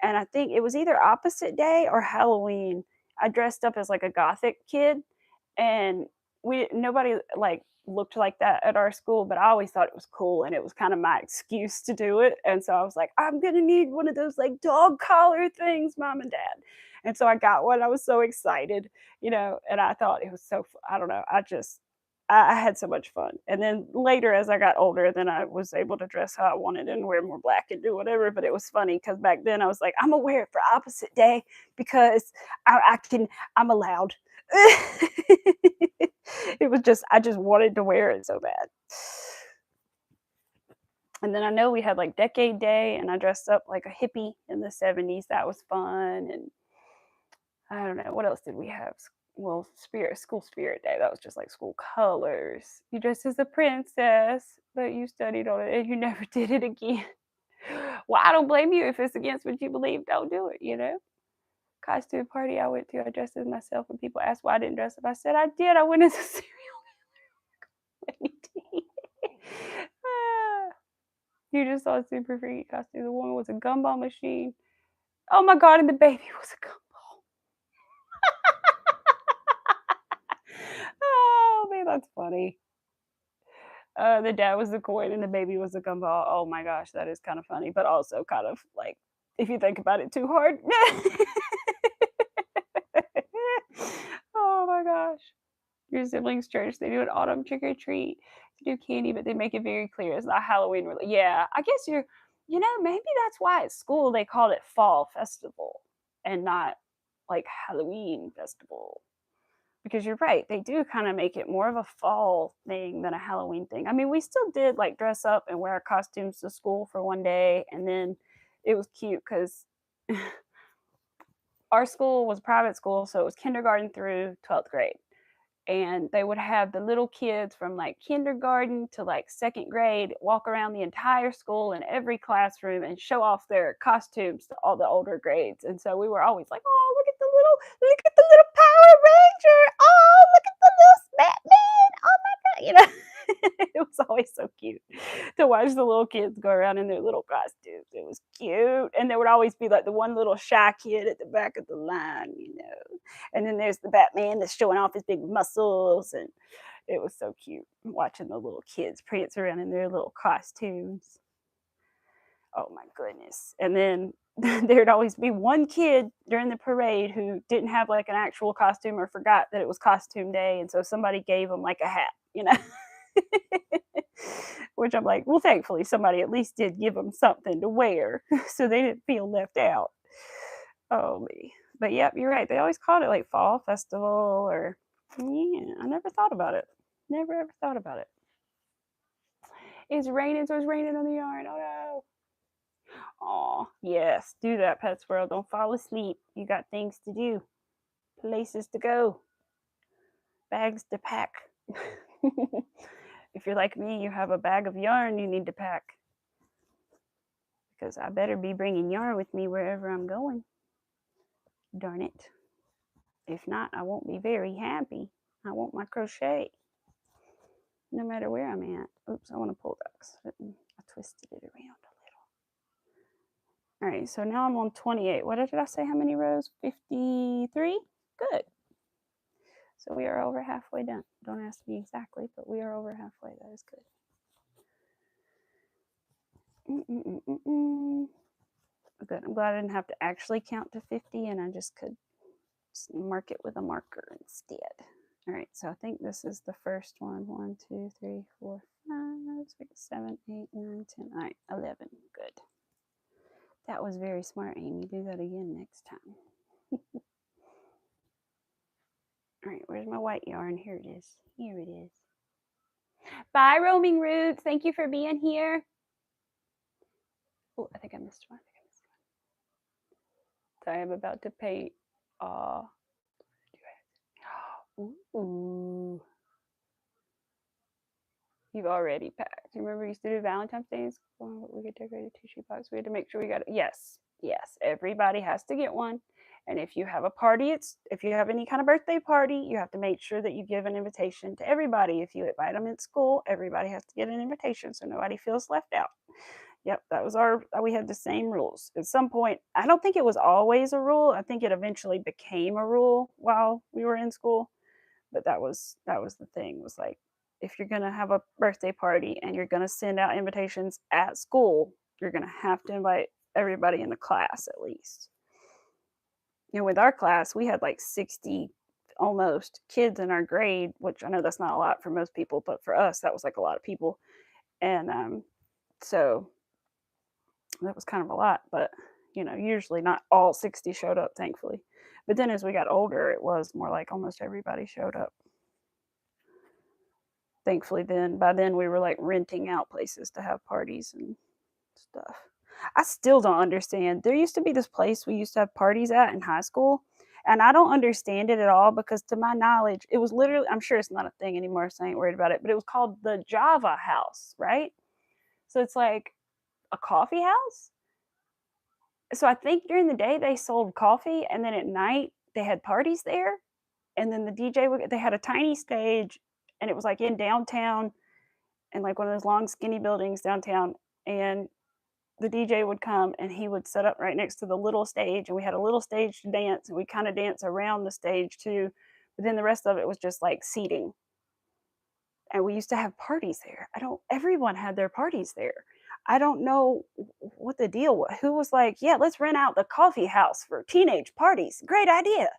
And I think it was either opposite day or Halloween. I dressed up as like a gothic kid, and nobody like looked like that at our school, but I always thought it was cool, and it was kind of my excuse to do it. And so I was like, I'm gonna need one of those like dog collar things, mom and dad. And so I got one. I was so excited, you know, and I thought it was so I don't know. I had so much fun. And then later, as I got older, then I was able to dress how I wanted and wear more black and do whatever. But it was funny because back then I was like, I'm gonna wear it for opposite day because I'm allowed. It was just, I just wanted to wear it so bad. And then I know we had like Decade Day, and I dressed up like a hippie in the 70s. That was fun. And I don't know, what else did we have? Well, school spirit day. That was just like school colors. You dressed as a princess, but you studied on it and you never did it again. Well, I don't blame you if it's against what you believe. Don't do it, you know? Costume party I went to, I dressed as myself, and people asked why I didn't dress up. I said I did. I went as a cereal lady. You just saw a super freaky costume. The woman was a gumball machine. Oh my god, and the baby was a gumball. Oh man, that's funny. The dad was the coin and the baby was the gumball. Oh my gosh, that is kind of funny, but also kind of like if you think about it too hard. Oh my gosh. Your siblings' church, they do an autumn trick or treat, they do candy, but they make it very clear it's not Halloween. Really, yeah. I guess you know, maybe that's why at school they called it fall festival and not like Halloween festival. Because you're right, they do kind of make it more of a fall thing than a Halloween thing. I mean, we still did like dress up and wear our costumes to school for one day, and then it was cute because our school was a private school, so it was kindergarten through 12th grade. And they would have the little kids from like kindergarten to like second grade walk around the entire school in every classroom and show off their costumes to all the older grades. And so we were always like, oh, look at the little Power Ranger. Oh, look at the little Batman. Oh my God. You know, it was always so cute to watch the little kids go around in their little costumes. It was cute. And there would always be like the one little shy kid at the back of the line, you know. And then there's the Batman that's showing off his big muscles. And it was so cute watching the little kids prance around in their little costumes. Oh my goodness. And then there'd always be one kid during the parade who didn't have like an actual costume or forgot that it was costume day. And so somebody gave him like a hat, you know. Which I'm like, well, thankfully somebody at least did give them something to wear so they didn't feel left out. Oh me. But yep, you're right. They always called it like fall festival or yeah, I never thought about it. Never ever thought about it. It's raining, so it's raining on the yarn. Oh no. Oh, yes, do that, Pet Squirrel. Don't fall asleep. You got things to do, places to go, bags to pack. If you're like me, you have a bag of yarn you need to pack. Because I better be bringing yarn with me wherever I'm going. Darn it. If not, I won't be very happy. I want my crochet. No matter where I'm at. Oops, I want to pull that. I twisted it around a little. All right, so now I'm on 28. What did I say? How many rows? 53? Good. So we are over halfway done. Don't ask me exactly, but we are over halfway. That is good. Good. I'm glad I didn't have to actually count to 50 and I just could mark it with a marker instead. All right, so I think this is the first one. 1, 2, 3, 4, 5, 6, 7, 8, 9, 10. All right, 11. Good. That was very smart, Amy. Do that again next time. All right, where's my white yarn? Here it is. Here it is. Bye, Roaming Roots. Thank you for being here. Oh, I think I missed one. Sorry, I'm about to paint. Ooh. You've already packed. Remember, we used to do Valentine's Day in school. We could decorate a tissue box. We had to make sure we got it. Yes, yes. Everybody has to get one. And if you have a party, if you have any kind of birthday party, you have to make sure that you give an invitation to everybody. If you invite them at school, everybody has to get an invitation so nobody feels left out. Yep, that was we had the same rules. At some point, I don't think it was always a rule. I think it eventually became a rule while we were in school. But that was the thing, was like, if you're going to have a birthday party and you're going to send out invitations at school, you're going to have to invite everybody in the class at least. You know, with our class, we had like 60 almost kids in our grade, which I know that's not a lot for most people, but for us, that was like a lot of people. And so that was kind of a lot, but you know, usually not all 60 showed up, thankfully. But then as we got older, it was more like almost everybody showed up. Thankfully, by then we were like renting out places to have parties and stuff. I still don't understand. There used to be this place we used to have parties at in high school, and I don't understand it at all because to my knowledge, it was literally, I'm sure it's not a thing anymore, so I ain't worried about it, but it was called the Java House, right? So it's like a coffee house. So I think during the day they sold coffee, and then at night they had parties there, and then the DJ they had a tiny stage, and it was like in downtown, and like one of those long skinny buildings downtown, and the DJ would come and he would set up right next to the little stage, and we had a little stage to dance, and we kind of dance around the stage too, but then the rest of it was just like seating. And we used to have parties there. Everyone had their parties there. I don't know what the deal was. Who was like, yeah, let's rent out the coffee house for teenage parties. Great idea.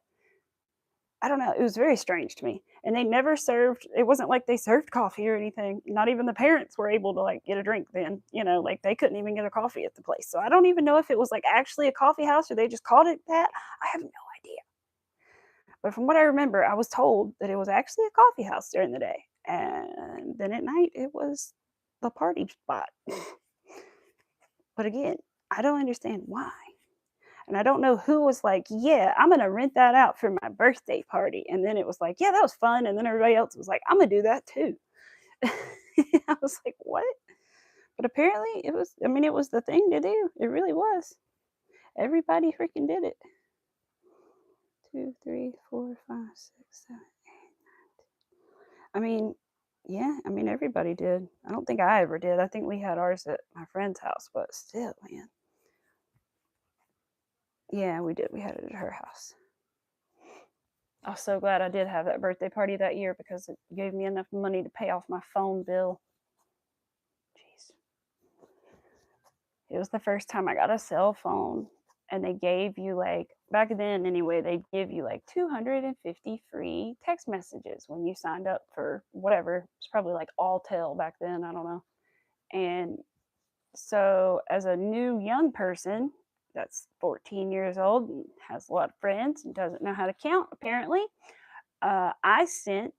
I don't know. It was very strange to me. And they never served, it wasn't like they served coffee or anything. Not even the parents were able to like get a drink then, you know, like they couldn't even get a coffee at the place. So I don't even know if it was like actually a coffee house or they just called it that. I have no idea. But from what I remember, I was told that it was actually a coffee house during the day. And then at night, it was the party spot. But again, I don't understand why. And I don't know who was like, yeah, I'm going to rent that out for my birthday party. And then it was like, yeah, that was fun. And then everybody else was like, I'm going to do that too. I was like, what? But apparently it was, I mean, it was the thing to do. It really was. Everybody freaking did it. 2, 3, 4, 5, 6, 7, 8, 9, 10. I mean, yeah, I mean, everybody did. I don't think I ever did. I think we had ours at my friend's house, but still, man. Yeah, we did. We had it at her house. I was so glad I did have that birthday party that year because it gave me enough money to pay off my phone bill. Jeez. It was the first time I got a cell phone, and they gave you, like, back then anyway, they'd give you like 250 free text messages when you signed up for whatever. It's probably like Alltel back then. I don't know. And so as a new young person that's 14 years old and has a lot of friends and doesn't know how to count, apparently, I sent,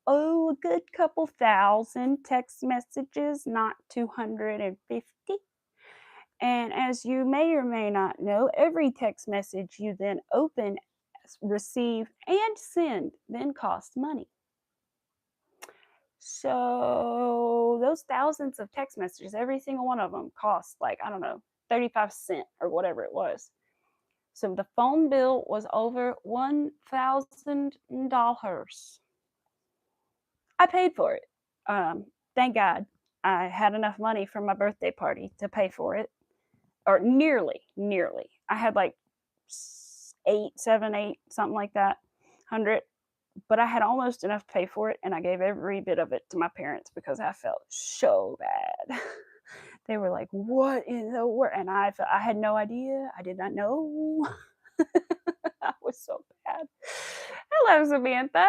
a good couple thousand text messages, not 250. And as you may or may not know, every text message you then open, receive, and send then costs money. So those thousands of text messages, every single one of them cost like, I don't know, 35 cents or whatever it was. So the phone bill was over $1,000. I paid for it. Thank God I had enough money for my birthday party to pay for it, or nearly. I had like 8, 7, 8, something like that, 100. But I had almost enough to pay for it, and I gave every bit of it to my parents because I felt so bad. They were like, "What in the world?" And I had no idea. I did not know. I was so bad. Hello, Samantha.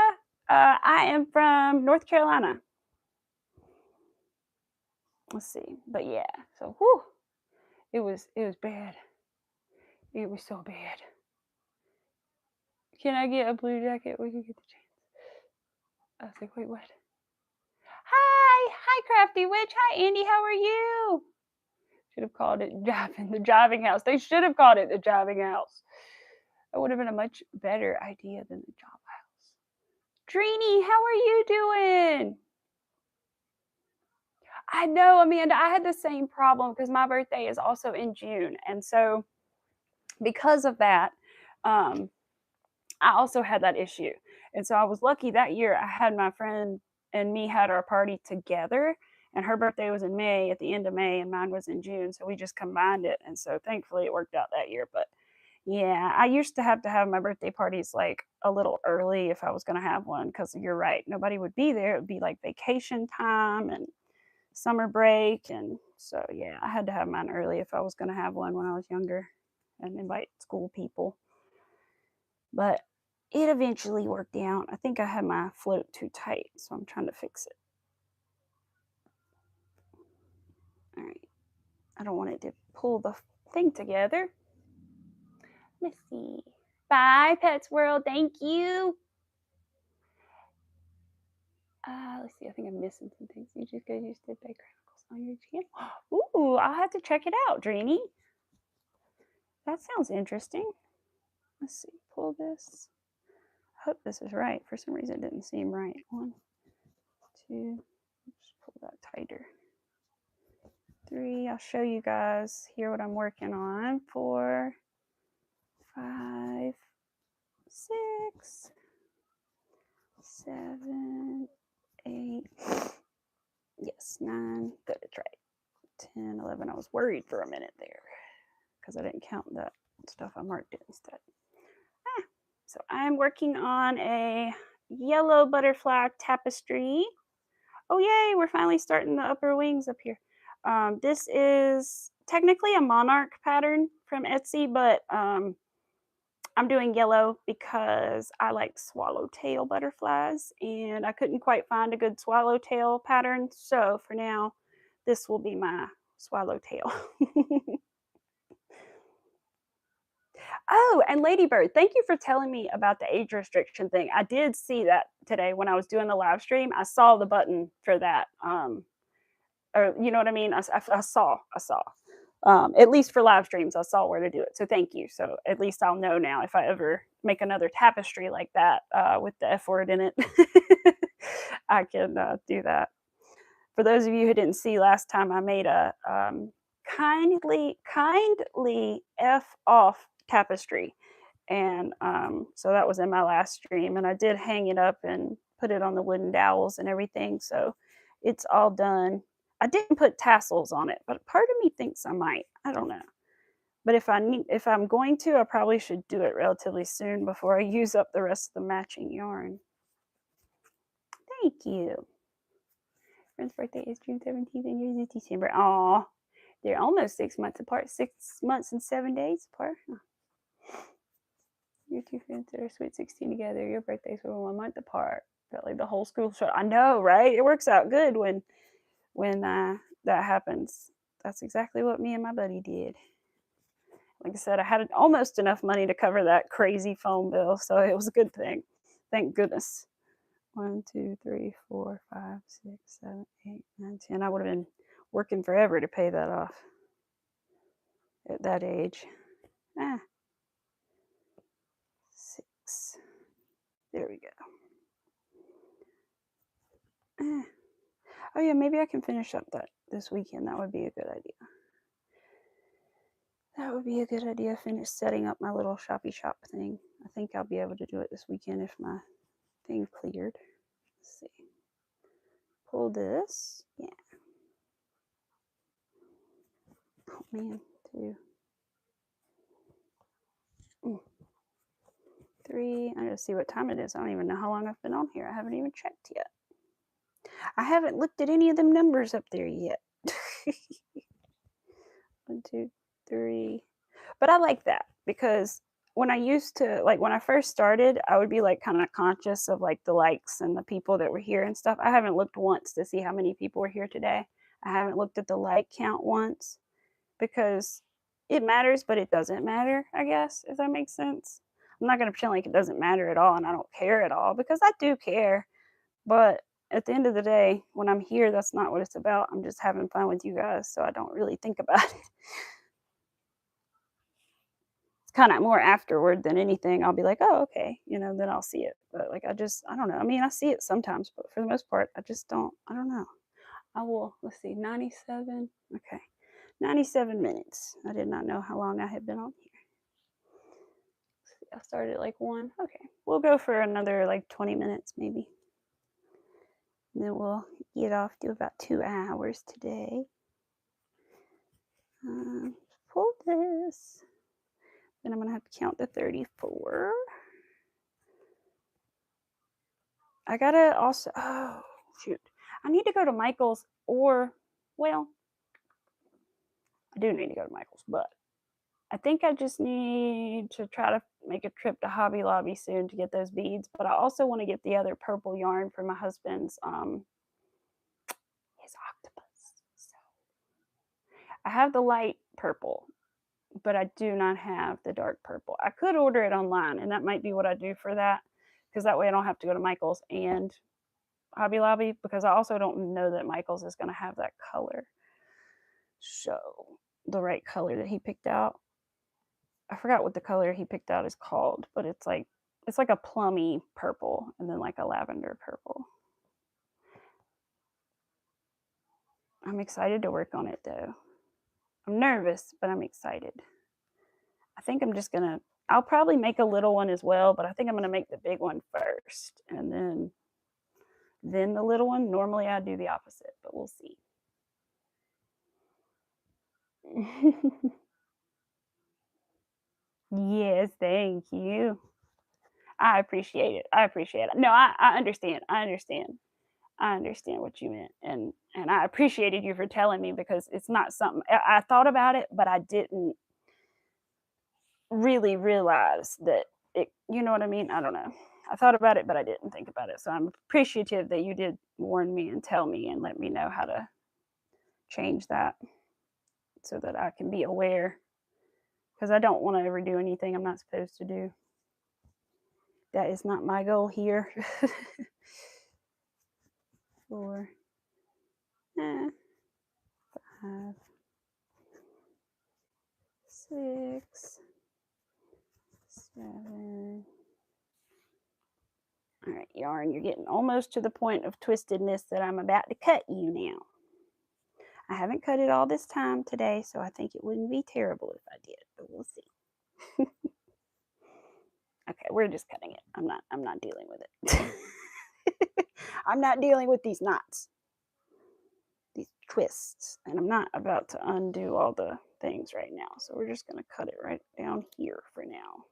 I am from North Carolina. Let's see, but yeah. So, whew, it was bad. It was so bad. Can I get a blue jacket? We can get the chance. I was like, wait, what? Hi, Crafty Witch. Hi, Andy. How are you? Should have called it the driving house. They should have called it the driving house. That would have been a much better idea than the job house. Dreeny, how are you doing? I know, Amanda. I had the same problem because my birthday is also in June, and so because of that, I also had that issue. And so I was lucky that year. I had my friend and me had our party together, and her birthday was in May, at the end of May, and mine was in June. So we just combined it, and so thankfully it worked out that year. But yeah, I used to have my birthday parties like a little early if I was going to have one, because you're right, nobody would be there. It would be like vacation time and summer break, and so yeah, I had to have mine early if I was going to have one when I was younger and invite school people. But it eventually worked out. I think I had my float too tight, so I'm trying to fix it. All right. I don't want it to pull the thing together. Let's see. Bye, Pets World. Thank you. Let's see. I think I'm missing some things. You just did Bay Chronicles on your channel. Ooh, I'll have to check it out, Dreamy. That sounds interesting. Let's see. Pull this. I hope this is right. For some reason, it didn't seem right. 1, 2. Just pull that tighter. 3. I'll show you guys here what I'm working on. 4, 5, 6, 7, 8. Yes, 9. Good, it's right. 10, 11. I was worried for a minute there because I didn't count that stuff I marked it instead. So I'm working on a yellow butterfly tapestry. Oh, yay, we're finally starting the upper wings up here. This is technically a monarch pattern from Etsy, but I'm doing yellow because I like swallowtail butterflies, and I couldn't quite find a good swallowtail pattern. So for now, this will be my swallowtail. Oh, and Ladybird, thank you for telling me about the age restriction thing. I did see that today when I was doing the live stream. I saw the button for that. Or you know what I mean? I saw. At least for live streams, I saw where to do it. So thank you. So at least I'll know now if I ever make another tapestry like that with the F word in it, I can do that. For those of you who didn't see last time, I made a kindly F off tapestry. And so that was in my last stream. And I did hang it up and put it on the wooden dowels and everything. So it's all done. I didn't put tassels on it, but part of me thinks I might. I don't know. But if I'm going to, I probably should do it relatively soon before I use up the rest of the matching yarn. Thank you. Friend's birthday is June 17th and yours is December. Aw, they're almost 6 months apart. 6 months and 7 days apart. Huh. Your two friends that are sweet 16 together. Your birthdays were 1 month apart. Felt like the whole school shut. I know, right? It works out good when that happens. That's exactly what me and my buddy did. Like I said, I had almost enough money to cover that crazy phone bill, so it was a good thing. Thank goodness. 1, 2, 3, 4, 5, 6, 7, 8, 9, 10. I would have been working forever to pay that off at that age. 6. There we go. Oh yeah, maybe I can finish up that this weekend. That would be a good idea. That would be a good idea. Finish setting up my little shoppy shop thing. I think I'll be able to do it this weekend if my thing cleared. Let's see. Pull this. Yeah. Oh man, 2, 3. I gotta see what time it is. I don't even know how long I've been on here. I haven't even checked yet. I haven't looked at any of them numbers up there yet. 1, 2, 3. But I like that because when I used to, like when I first started, I would be like kind of conscious of like the likes and the people that were here and stuff. I haven't looked once to see how many people were here today. I haven't looked at the like count once because it matters, but it doesn't matter, I guess, if that makes sense. I'm not going to pretend like it doesn't matter at all and I don't care at all because I do care. But at the end of the day, when I'm here, that's not what it's about. I'm just having fun with you guys, so I don't really think about it. It's kind of more afterward than anything. I'll be like, oh, okay, then I'll see it. But like, I don't know. I mean, I see it sometimes, but for the most part, I don't know. I will, let's see, 97. Okay. 97 minutes. I did not know how long I had been on here. I started at like 1. Okay. We'll go for another like 20 minutes maybe. And then we'll get off to about 2 hours today. Pull this. Then I'm going to have to count to 34. I got to also, oh, shoot. I need to go to Michael's well, I do need to go to Michael's, but I think I just need to try to make a trip to Hobby Lobby soon to get those beads. But I also want to get the other purple yarn for my husband's, his octopus. So I have the light purple, but I do not have the dark purple. I could order it online, and that might be what I do for that, because that way I don't have to go to Michael's and Hobby Lobby, because I also don't know that Michael's is going to have that color. So the right color that he picked out. I forgot what the color he picked out is called, but it's like a plummy purple and then like a lavender purple. I'm excited to work on it though. I'm nervous, but I'm excited. I think I'm just gonna, I'll probably make a little one as well, but I think I'm gonna make the big one first and then the little one. Normally I do the opposite, but we'll see. Yes, thank you. I appreciate it. No, I understand. I understand what you meant, and I appreciated you for telling me, because it's not something I thought about it, but I didn't really realize that it. You know what I mean? I don't know. I thought about it, but I didn't think about it. So I'm appreciative that you did warn me and tell me and let me know how to change that so that I can be aware, because I don't want to ever do anything I'm not supposed to do. That is not my goal here. 4, 5, yarn. You're getting almost to the point of twistedness that I'm about to cut you now. I haven't cut it all this time today, so I think it wouldn't be terrible if I did, but we'll see. Okay, we're just cutting it. I'm not dealing with it. I'm not dealing with these knots, these twists, and I'm not about to undo all the things right now. So we're just going to cut it right down here for now.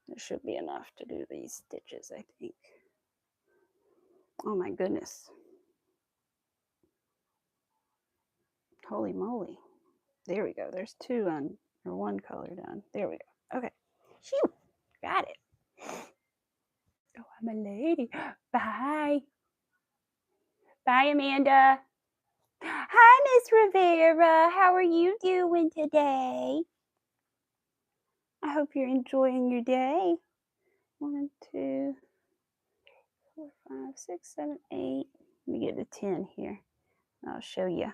It should be enough to do these stitches, I think. Oh my goodness. Holy moly. There we go. There's two on, or one color done. There we go. Okay. Phew. Got it. Oh, I'm a lady. Bye. Bye, Amanda. Hi, Miss Rivera. How are you doing today? I hope you're enjoying your day. 1, 2, 4, 5, 6, 7, 8. Let me get to 10 here. I'll show you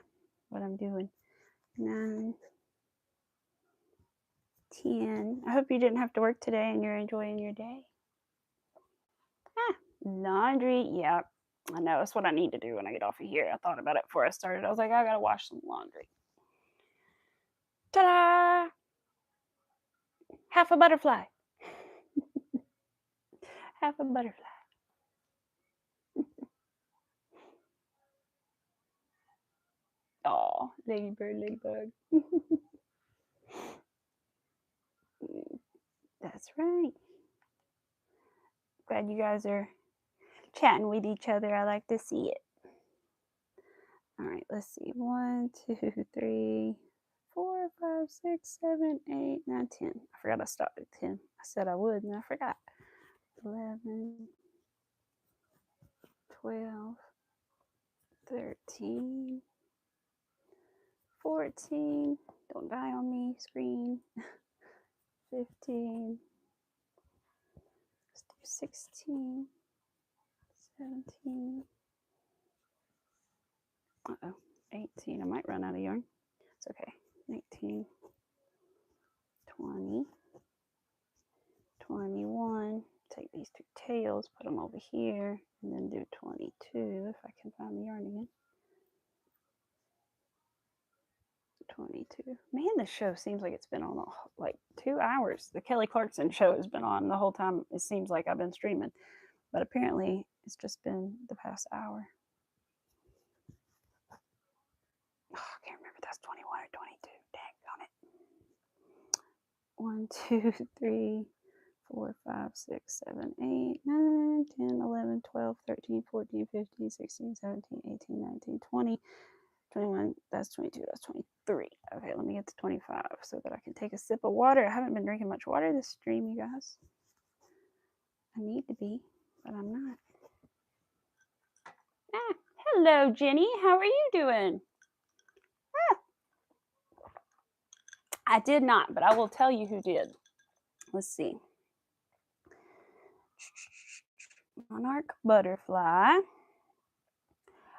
what I'm doing. 9, 10. I hope you didn't have to work today and you're enjoying your day. Laundry. Yeah, I know. That's what I need to do when I get off of here. I thought about it before I started. I was like, I gotta wash some laundry. Ta-da! Half a butterfly. Half a butterfly. Oh, ladybird, ladybug. That's right. Glad you guys are chatting with each other. I like to see it. All right, let's see. 1, 2, 3, 4, 5, 6, 7, 8, 9, 10. I forgot I stopped at 10. I said I would, and I forgot. 11, 12, 13, 14. Don't die on me, screen. 15. Let's do 16, 17. 18. I might run out of yarn. It's okay. 19, 20, 21. Take these two tails, put them over here, and then do 22 if I can find the yarn again. 22. Man, this show seems like it's been on like 2 hours. The Kelly Clarkson show has been on the whole time. It seems like I've been streaming, but apparently it's just been the past hour. Oh, I can't remember if that's 21 or 22. Dang on it. 1, 2, 3, 4, 5, 6, 7, 8, 9, 10, 11, 12, 13, 14, 15, 16, 17, 18, 19, 20, 21. That's 22. That's 23. Okay, let me get to 25 so that I can take a sip of water. I haven't been drinking much water this stream, you guys. I need to be, but I'm not. Hello, Jenny. How are you doing? I did not, but I will tell you who did. Let's see. Monarch Butterfly.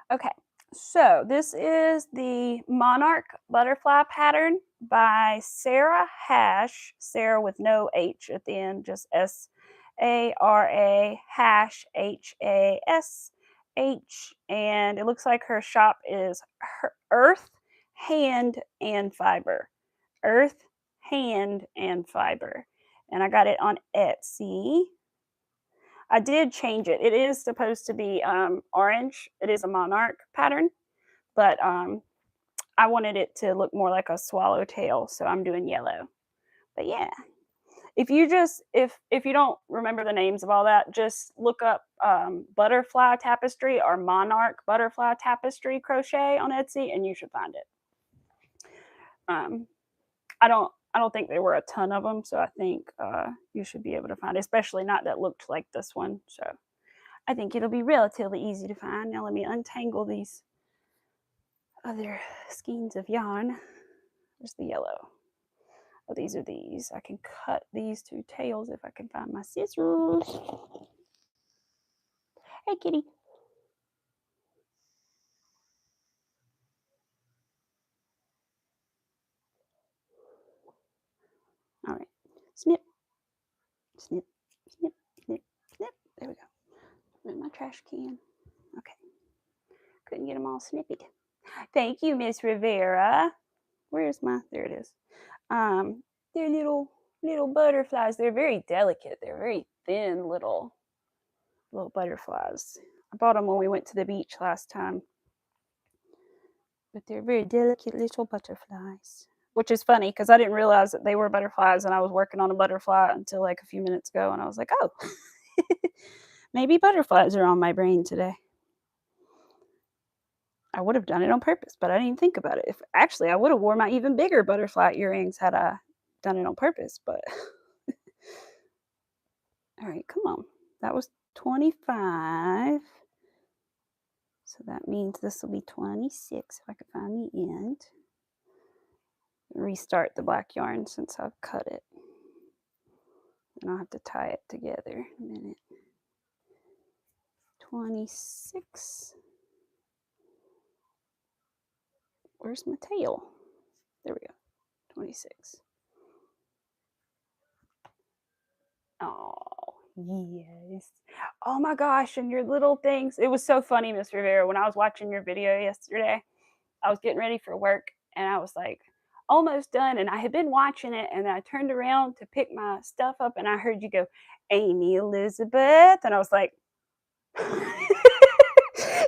Okay, so this is the Monarch Butterfly pattern by Sarah Hash. Sarah with no H at the end, just S-A-R-A H-A-S-H. And it looks like her shop is Earth, Hand, and Fiber. Earth, Hand, and Fiber. And I got it on Etsy. I did change it. It is supposed to be orange. It is a monarch pattern, but I wanted it to look more like a swallowtail, so I'm doing yellow. But yeah, if you just if you don't remember the names of all that, just look up butterfly tapestry or monarch butterfly tapestry crochet on Etsy, and you should find it. I don't think there were a ton of them, so I think you should be able to find it, especially not that looked like this one. So I think it'll be relatively easy to find. Now let me untangle these other skeins of yarn. There's the yellow. Oh, these are these. I can cut these two tails if I can find my scissors. Hey, kitty. All right. Snip, snip, snip, snip, snip. There we go. in my trash can. Okay. Couldn't get them all snippied. Thank you, Miss Rivera. Where's my? There it is. They're little butterflies. They're very delicate. They're very thin little butterflies. I bought them when we went to the beach last time. But they're very delicate little butterflies. Which is funny because I didn't realize that they were butterflies, and I was working on a butterfly until like a few minutes ago, and I was like, oh, maybe butterflies are on my brain today. I would have done it on purpose, but I didn't even think about it. If actually, I would have worn my even bigger butterfly earrings had I done it on purpose, but all right, come on. That was 25. So that means this will be 26 if I can find the end. Restart the black yarn since I've cut it. And I'll have to tie it together in a minute. 26. Where's my tail? There we go. 26. Oh, yes. Oh my gosh, and your little things. It was so funny, Miss Rivera, when I was watching your video yesterday. I was getting ready for work, and I was like almost done, and I had been watching it, and I turned around to pick my stuff up, and I heard you go, Amy Elizabeth, and I was like,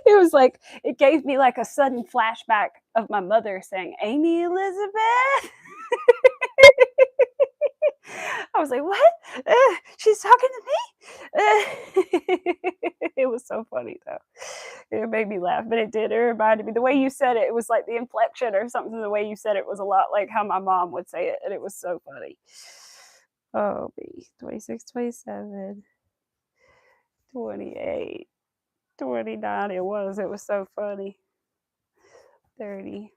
it was like, it gave me like a sudden flashback of my mother saying, Amy Elizabeth. I was like, what? She's talking to me? It was so funny though. It made me laugh, but it did. It reminded me, the way you said it, it was like the inflection or something. The way you said it was a lot like how my mom would say it, and it was so funny. Oh, B, 26, 27, 28, 29. It was so funny. 30,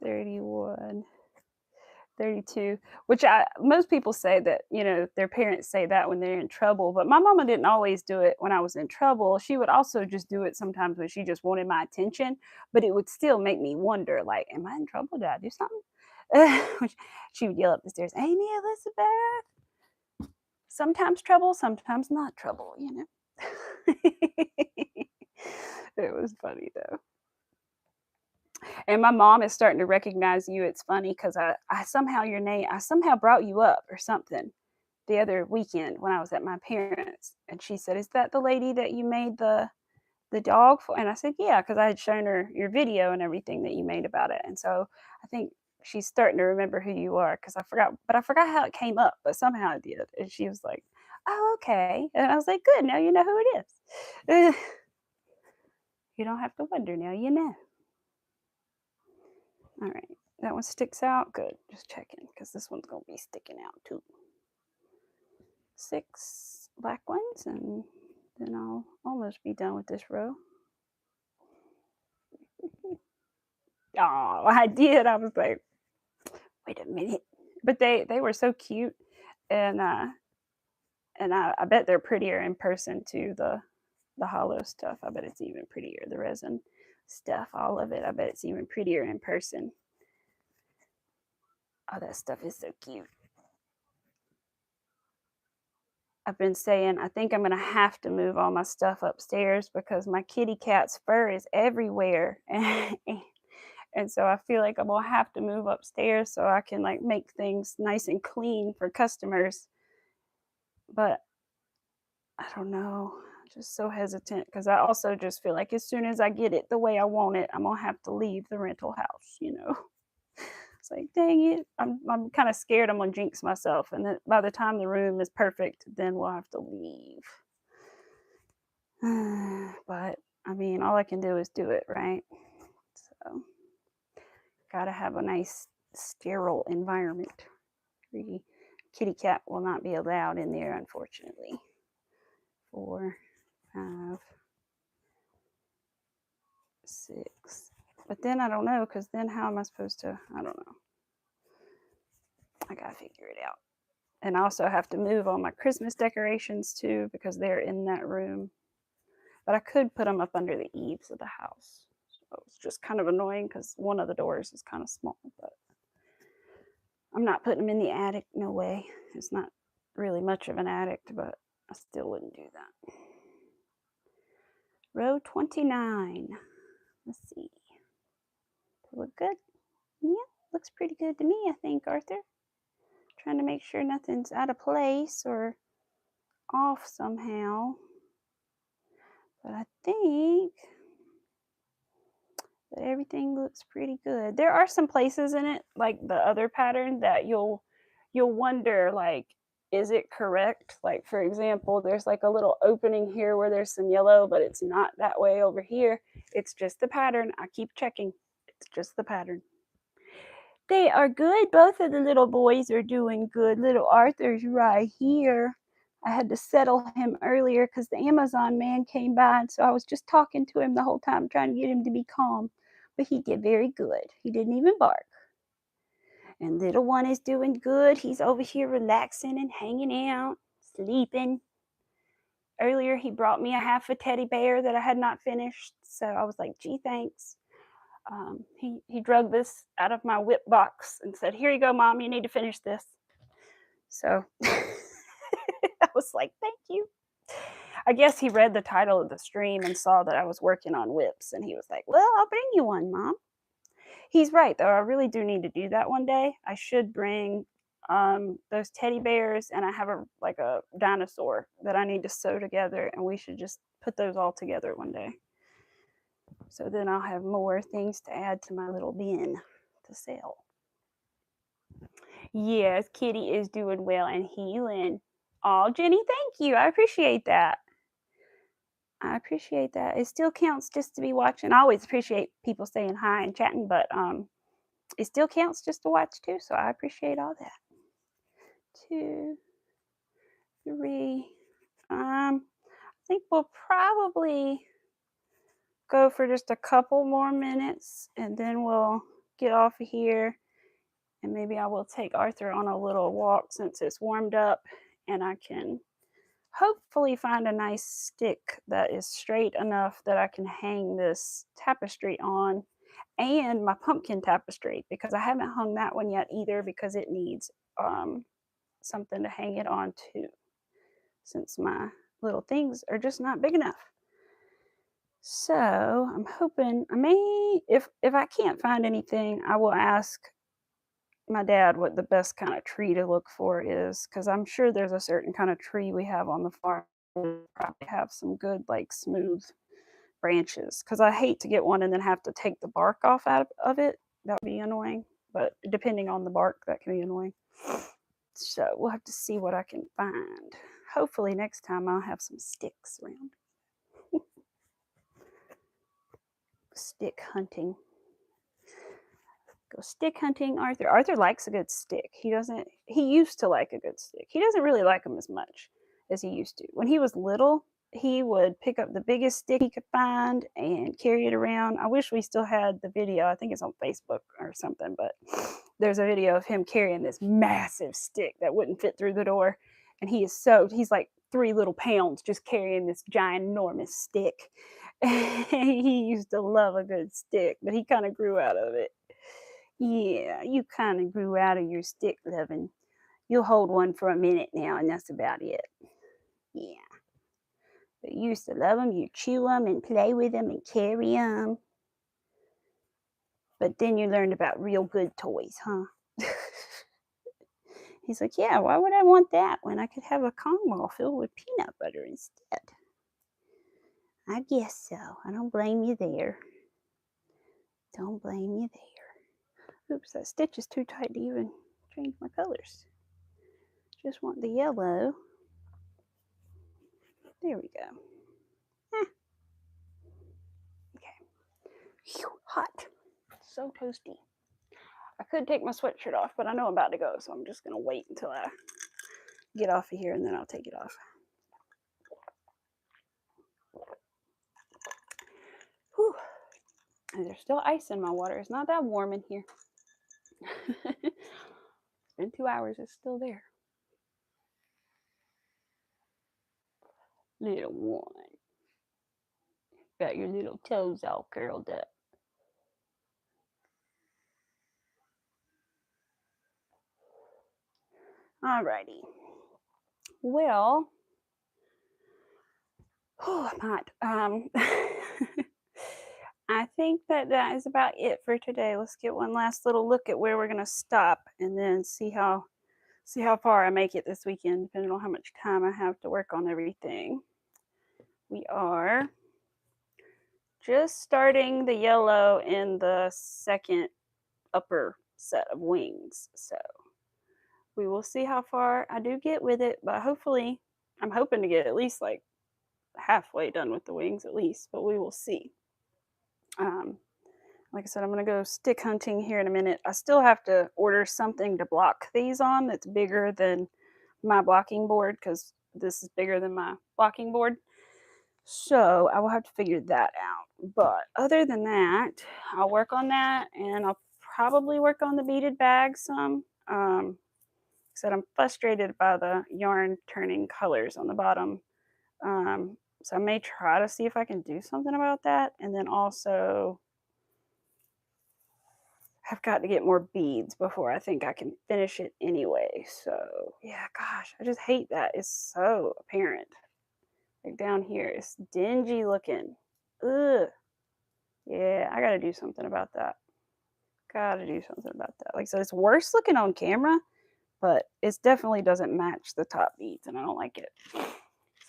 31. 32, which most people say that, you know, their parents say that when they're in trouble, but my mama didn't always do it when I was in trouble. She would also just do it sometimes when she just wanted my attention, but it would still make me wonder, like, am I in trouble? Did I do something? She would yell up the stairs, Amy Elizabeth. Sometimes trouble, sometimes not trouble, you know. It was funny though. And my mom is starting to recognize you. It's funny because I somehow I somehow brought you up or something the other weekend when I was at my parents, and she said, "Is that the lady that you made the dog for?" And I said, "Yeah," because I had shown her your video and everything that you made about it, and so I think she's starting to remember who you are because I forgot how it came up, but somehow it did, and she was like, "Oh, okay," and I was like, "Good, now you know who it is." You don't have to wonder now, you know. All right, that one sticks out. Good, just checking because this one's gonna be sticking out too. 6 black ones, and then I'll almost be done with this row. Oh, I did. I was like, wait a minute, but they were so cute, and I bet they're prettier in person too. The hollow stuff, I bet it's even prettier. The resin stuff, all of it, I bet it's even prettier in person. Oh, that stuff is so cute. I've been saying I think I'm gonna have to move all my stuff upstairs because my kitty cat's fur is everywhere, and so I feel like I'm gonna have to move upstairs so I can like make things nice and clean for customers. But I don't know, I'm just so hesitant because I also just feel like as soon as I get it the way I want it, I'm gonna have to leave the rental house, you know. It's like, dang it, I'm kind of scared I'm gonna jinx myself, and then by the time the room is perfect, then we'll have to leave. But I mean, all I can do is do it, right? So, gotta have a nice sterile environment. The kitty cat will not be allowed in there, unfortunately. 4, 5, 6. But then I don't know, because then how am I supposed to? I don't know. I gotta figure it out. And I also have to move all my Christmas decorations too, because they're in that room. But I could put them up under the eaves of the house. So it's just kind of annoying because one of the doors is kind of small, but I'm not putting them in the attic. No way. It's not really much of an attic, but I still wouldn't do that. Row 29. Let's see. Does it look good? Yeah, looks pretty good to me, I think, Arthur. Trying to make sure nothing's out of place or off somehow. But I think that everything looks pretty good. There are some places in it, like the other pattern, that you'll wonder, like, is it correct? Like, for example, there's like a little opening here where there's some yellow, but it's not that way over here. It's just the pattern. I keep checking. It's just the pattern. They are good. Both of the little boys are doing good. Little Arthur's right here. I had to settle him earlier because the Amazon man came by, and so I was just talking to him the whole time, trying to get him to be calm. But he did very good. He didn't even bark. And little one is doing good. He's over here relaxing and hanging out, sleeping. Earlier, he brought me a half a teddy bear that I had not finished. So I was like, gee, thanks. He drug this out of my WIP box and said, here you go, Mom, you need to finish this. So I was like, thank you. I guess he read the title of the stream and saw that I was working on WIPS, and he was like, well, I'll bring you one, Mom. He's right, though. I really do need to do that one day. I should bring those teddy bears, and I have a dinosaur that I need to sew together, and we should just put those all together one day. So then I'll have more things to add to my little bin to sell. Yes, Kitty is doing well and healing. Oh, Jenny, thank you. I appreciate that. I appreciate that. It still counts just to be watching. I always appreciate people saying hi and chatting, but it still counts just to watch too. So I appreciate all that. 2, 3. I think we'll probably go for just a couple more minutes, and then we'll get off of here. And maybe I will take Arthur on a little walk since it's warmed up, and I can hopefully find a nice stick that is straight enough that I can hang this tapestry on, and my pumpkin tapestry, because I haven't hung that one yet either, because it needs something to hang it on too, since my little things are just not big enough. So I'm hoping I may, if I can't find anything, I will ask my dad what the best kind of tree to look for is, because I'm sure there's a certain kind of tree we have on the farm that probably have some good, like, smooth branches, because I hate to get one and then have to take the bark off out of it. That would be annoying, but depending on the bark, that can be annoying. So we'll have to see what I can find. Hopefully next time I'll have some sticks around. Stick hunting. Go stick hunting, Arthur. Arthur likes a good stick. He used to like a good stick. He doesn't really like them as much as he used to. When he was little, he would pick up the biggest stick he could find and carry it around. I wish we still had the video. I think it's on Facebook or something, but there's a video of him carrying this massive stick that wouldn't fit through the door. And he's like 3 little pounds just carrying this giant, enormous stick. He used to love a good stick, but he kind of grew out of it. Yeah, you kind of grew out of your stick loving. You'll hold one for a minute now, and that's about it. Yeah. But you used to love them. You chew them and play with them and carry them. But then you learned about real good toys, huh? He's like, yeah, why would I want that when I could have a Kong ball filled with peanut butter instead? I guess so. I don't blame you there. Don't blame you there. Oops, that stitch is too tight to even change my colors. Just want the yellow. There we go. Okay. Whew, hot. So toasty. I could take my sweatshirt off, but I know I'm about to go, so I'm just going to wait until I get off of here, and then I'll take it off. Whew. And there's still ice in my water. It's not that warm in here. It's been 2 hours. It's still there. Little one. Got your little toes all curled up. Alrighty. Well, Oh, I might. I think that is about it for today. Let's get one last little look at where we're gonna stop, and then see how far I make it this weekend, depending on how much time I have to work on everything. We are just starting the yellow in the second upper set of wings, so we will see how far I do get with it, but hopefully, I'm hoping to get at least like halfway done with the wings at least, but we will see. Like I said, I'm gonna go stick hunting here in a minute. I still have to order something to block these on that's bigger than my blocking board, because this is bigger than my blocking board. So I will have to figure that out. But other than that, I'll work on that, and I'll probably work on the beaded bag some. Said I'm frustrated by the yarn turning colors on the bottom. So I may try to see if I can do something about that. And then also, I've got to get more beads before I think I can finish it anyway. So yeah, gosh, I just hate that. It's so apparent. Like down here, it's dingy looking. Ugh. Yeah, I gotta do something about that. Gotta do something about that. Like I said, it's worse looking on camera, but it definitely doesn't match the top beads, and I don't like it. So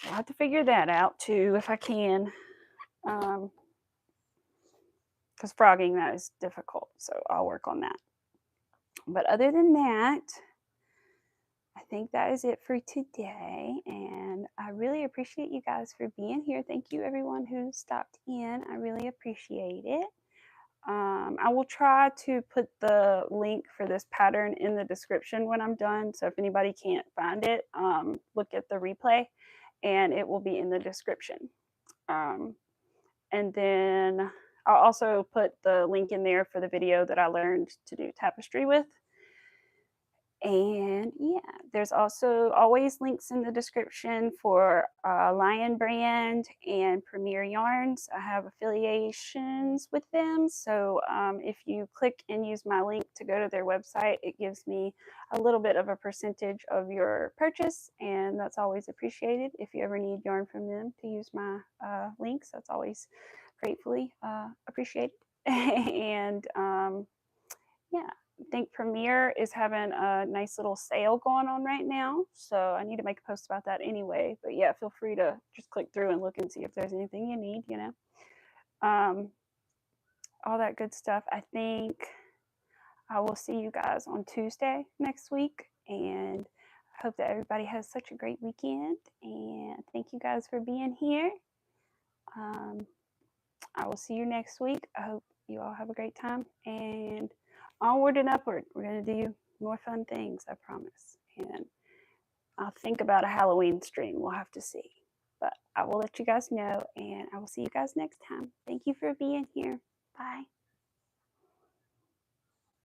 I'll have to figure that out too if I can. Because frogging that is difficult, so I'll work on that. But other than that, I think that is it for today, and I really appreciate you guys for being here. Thank you everyone who stopped in. I really appreciate it. I will try to put the link for this pattern in the description when I'm done, so if anybody can't find it, look at the replay and it will be in the description. And then I'll also put the link in there for the video that I learned to do tapestry with. And yeah, there's also always links in the description for Lion Brand and Premier Yarns. I have affiliations with them. So if you click and use my link to go to their website, it gives me a little bit of a percentage of your purchase. And that's always appreciated. If you ever need yarn from them to use my links, that's always gratefully appreciated. And yeah, I think Premiere is having a nice little sale going on right now, so I need to make a post about that anyway. But yeah, feel free to just click through and look and see if there's anything you need, you know. All that good stuff. I think I will see you guys on Tuesday next week, and I hope that everybody has such a great weekend, and thank you guys for being here. I will see you next week. I hope you all have a great time, and onward and upward. We're going to do more fun things, I promise. And I'll think about a Halloween stream. We'll have to see. But I will let you guys know, and I will see you guys next time. Thank you for being here.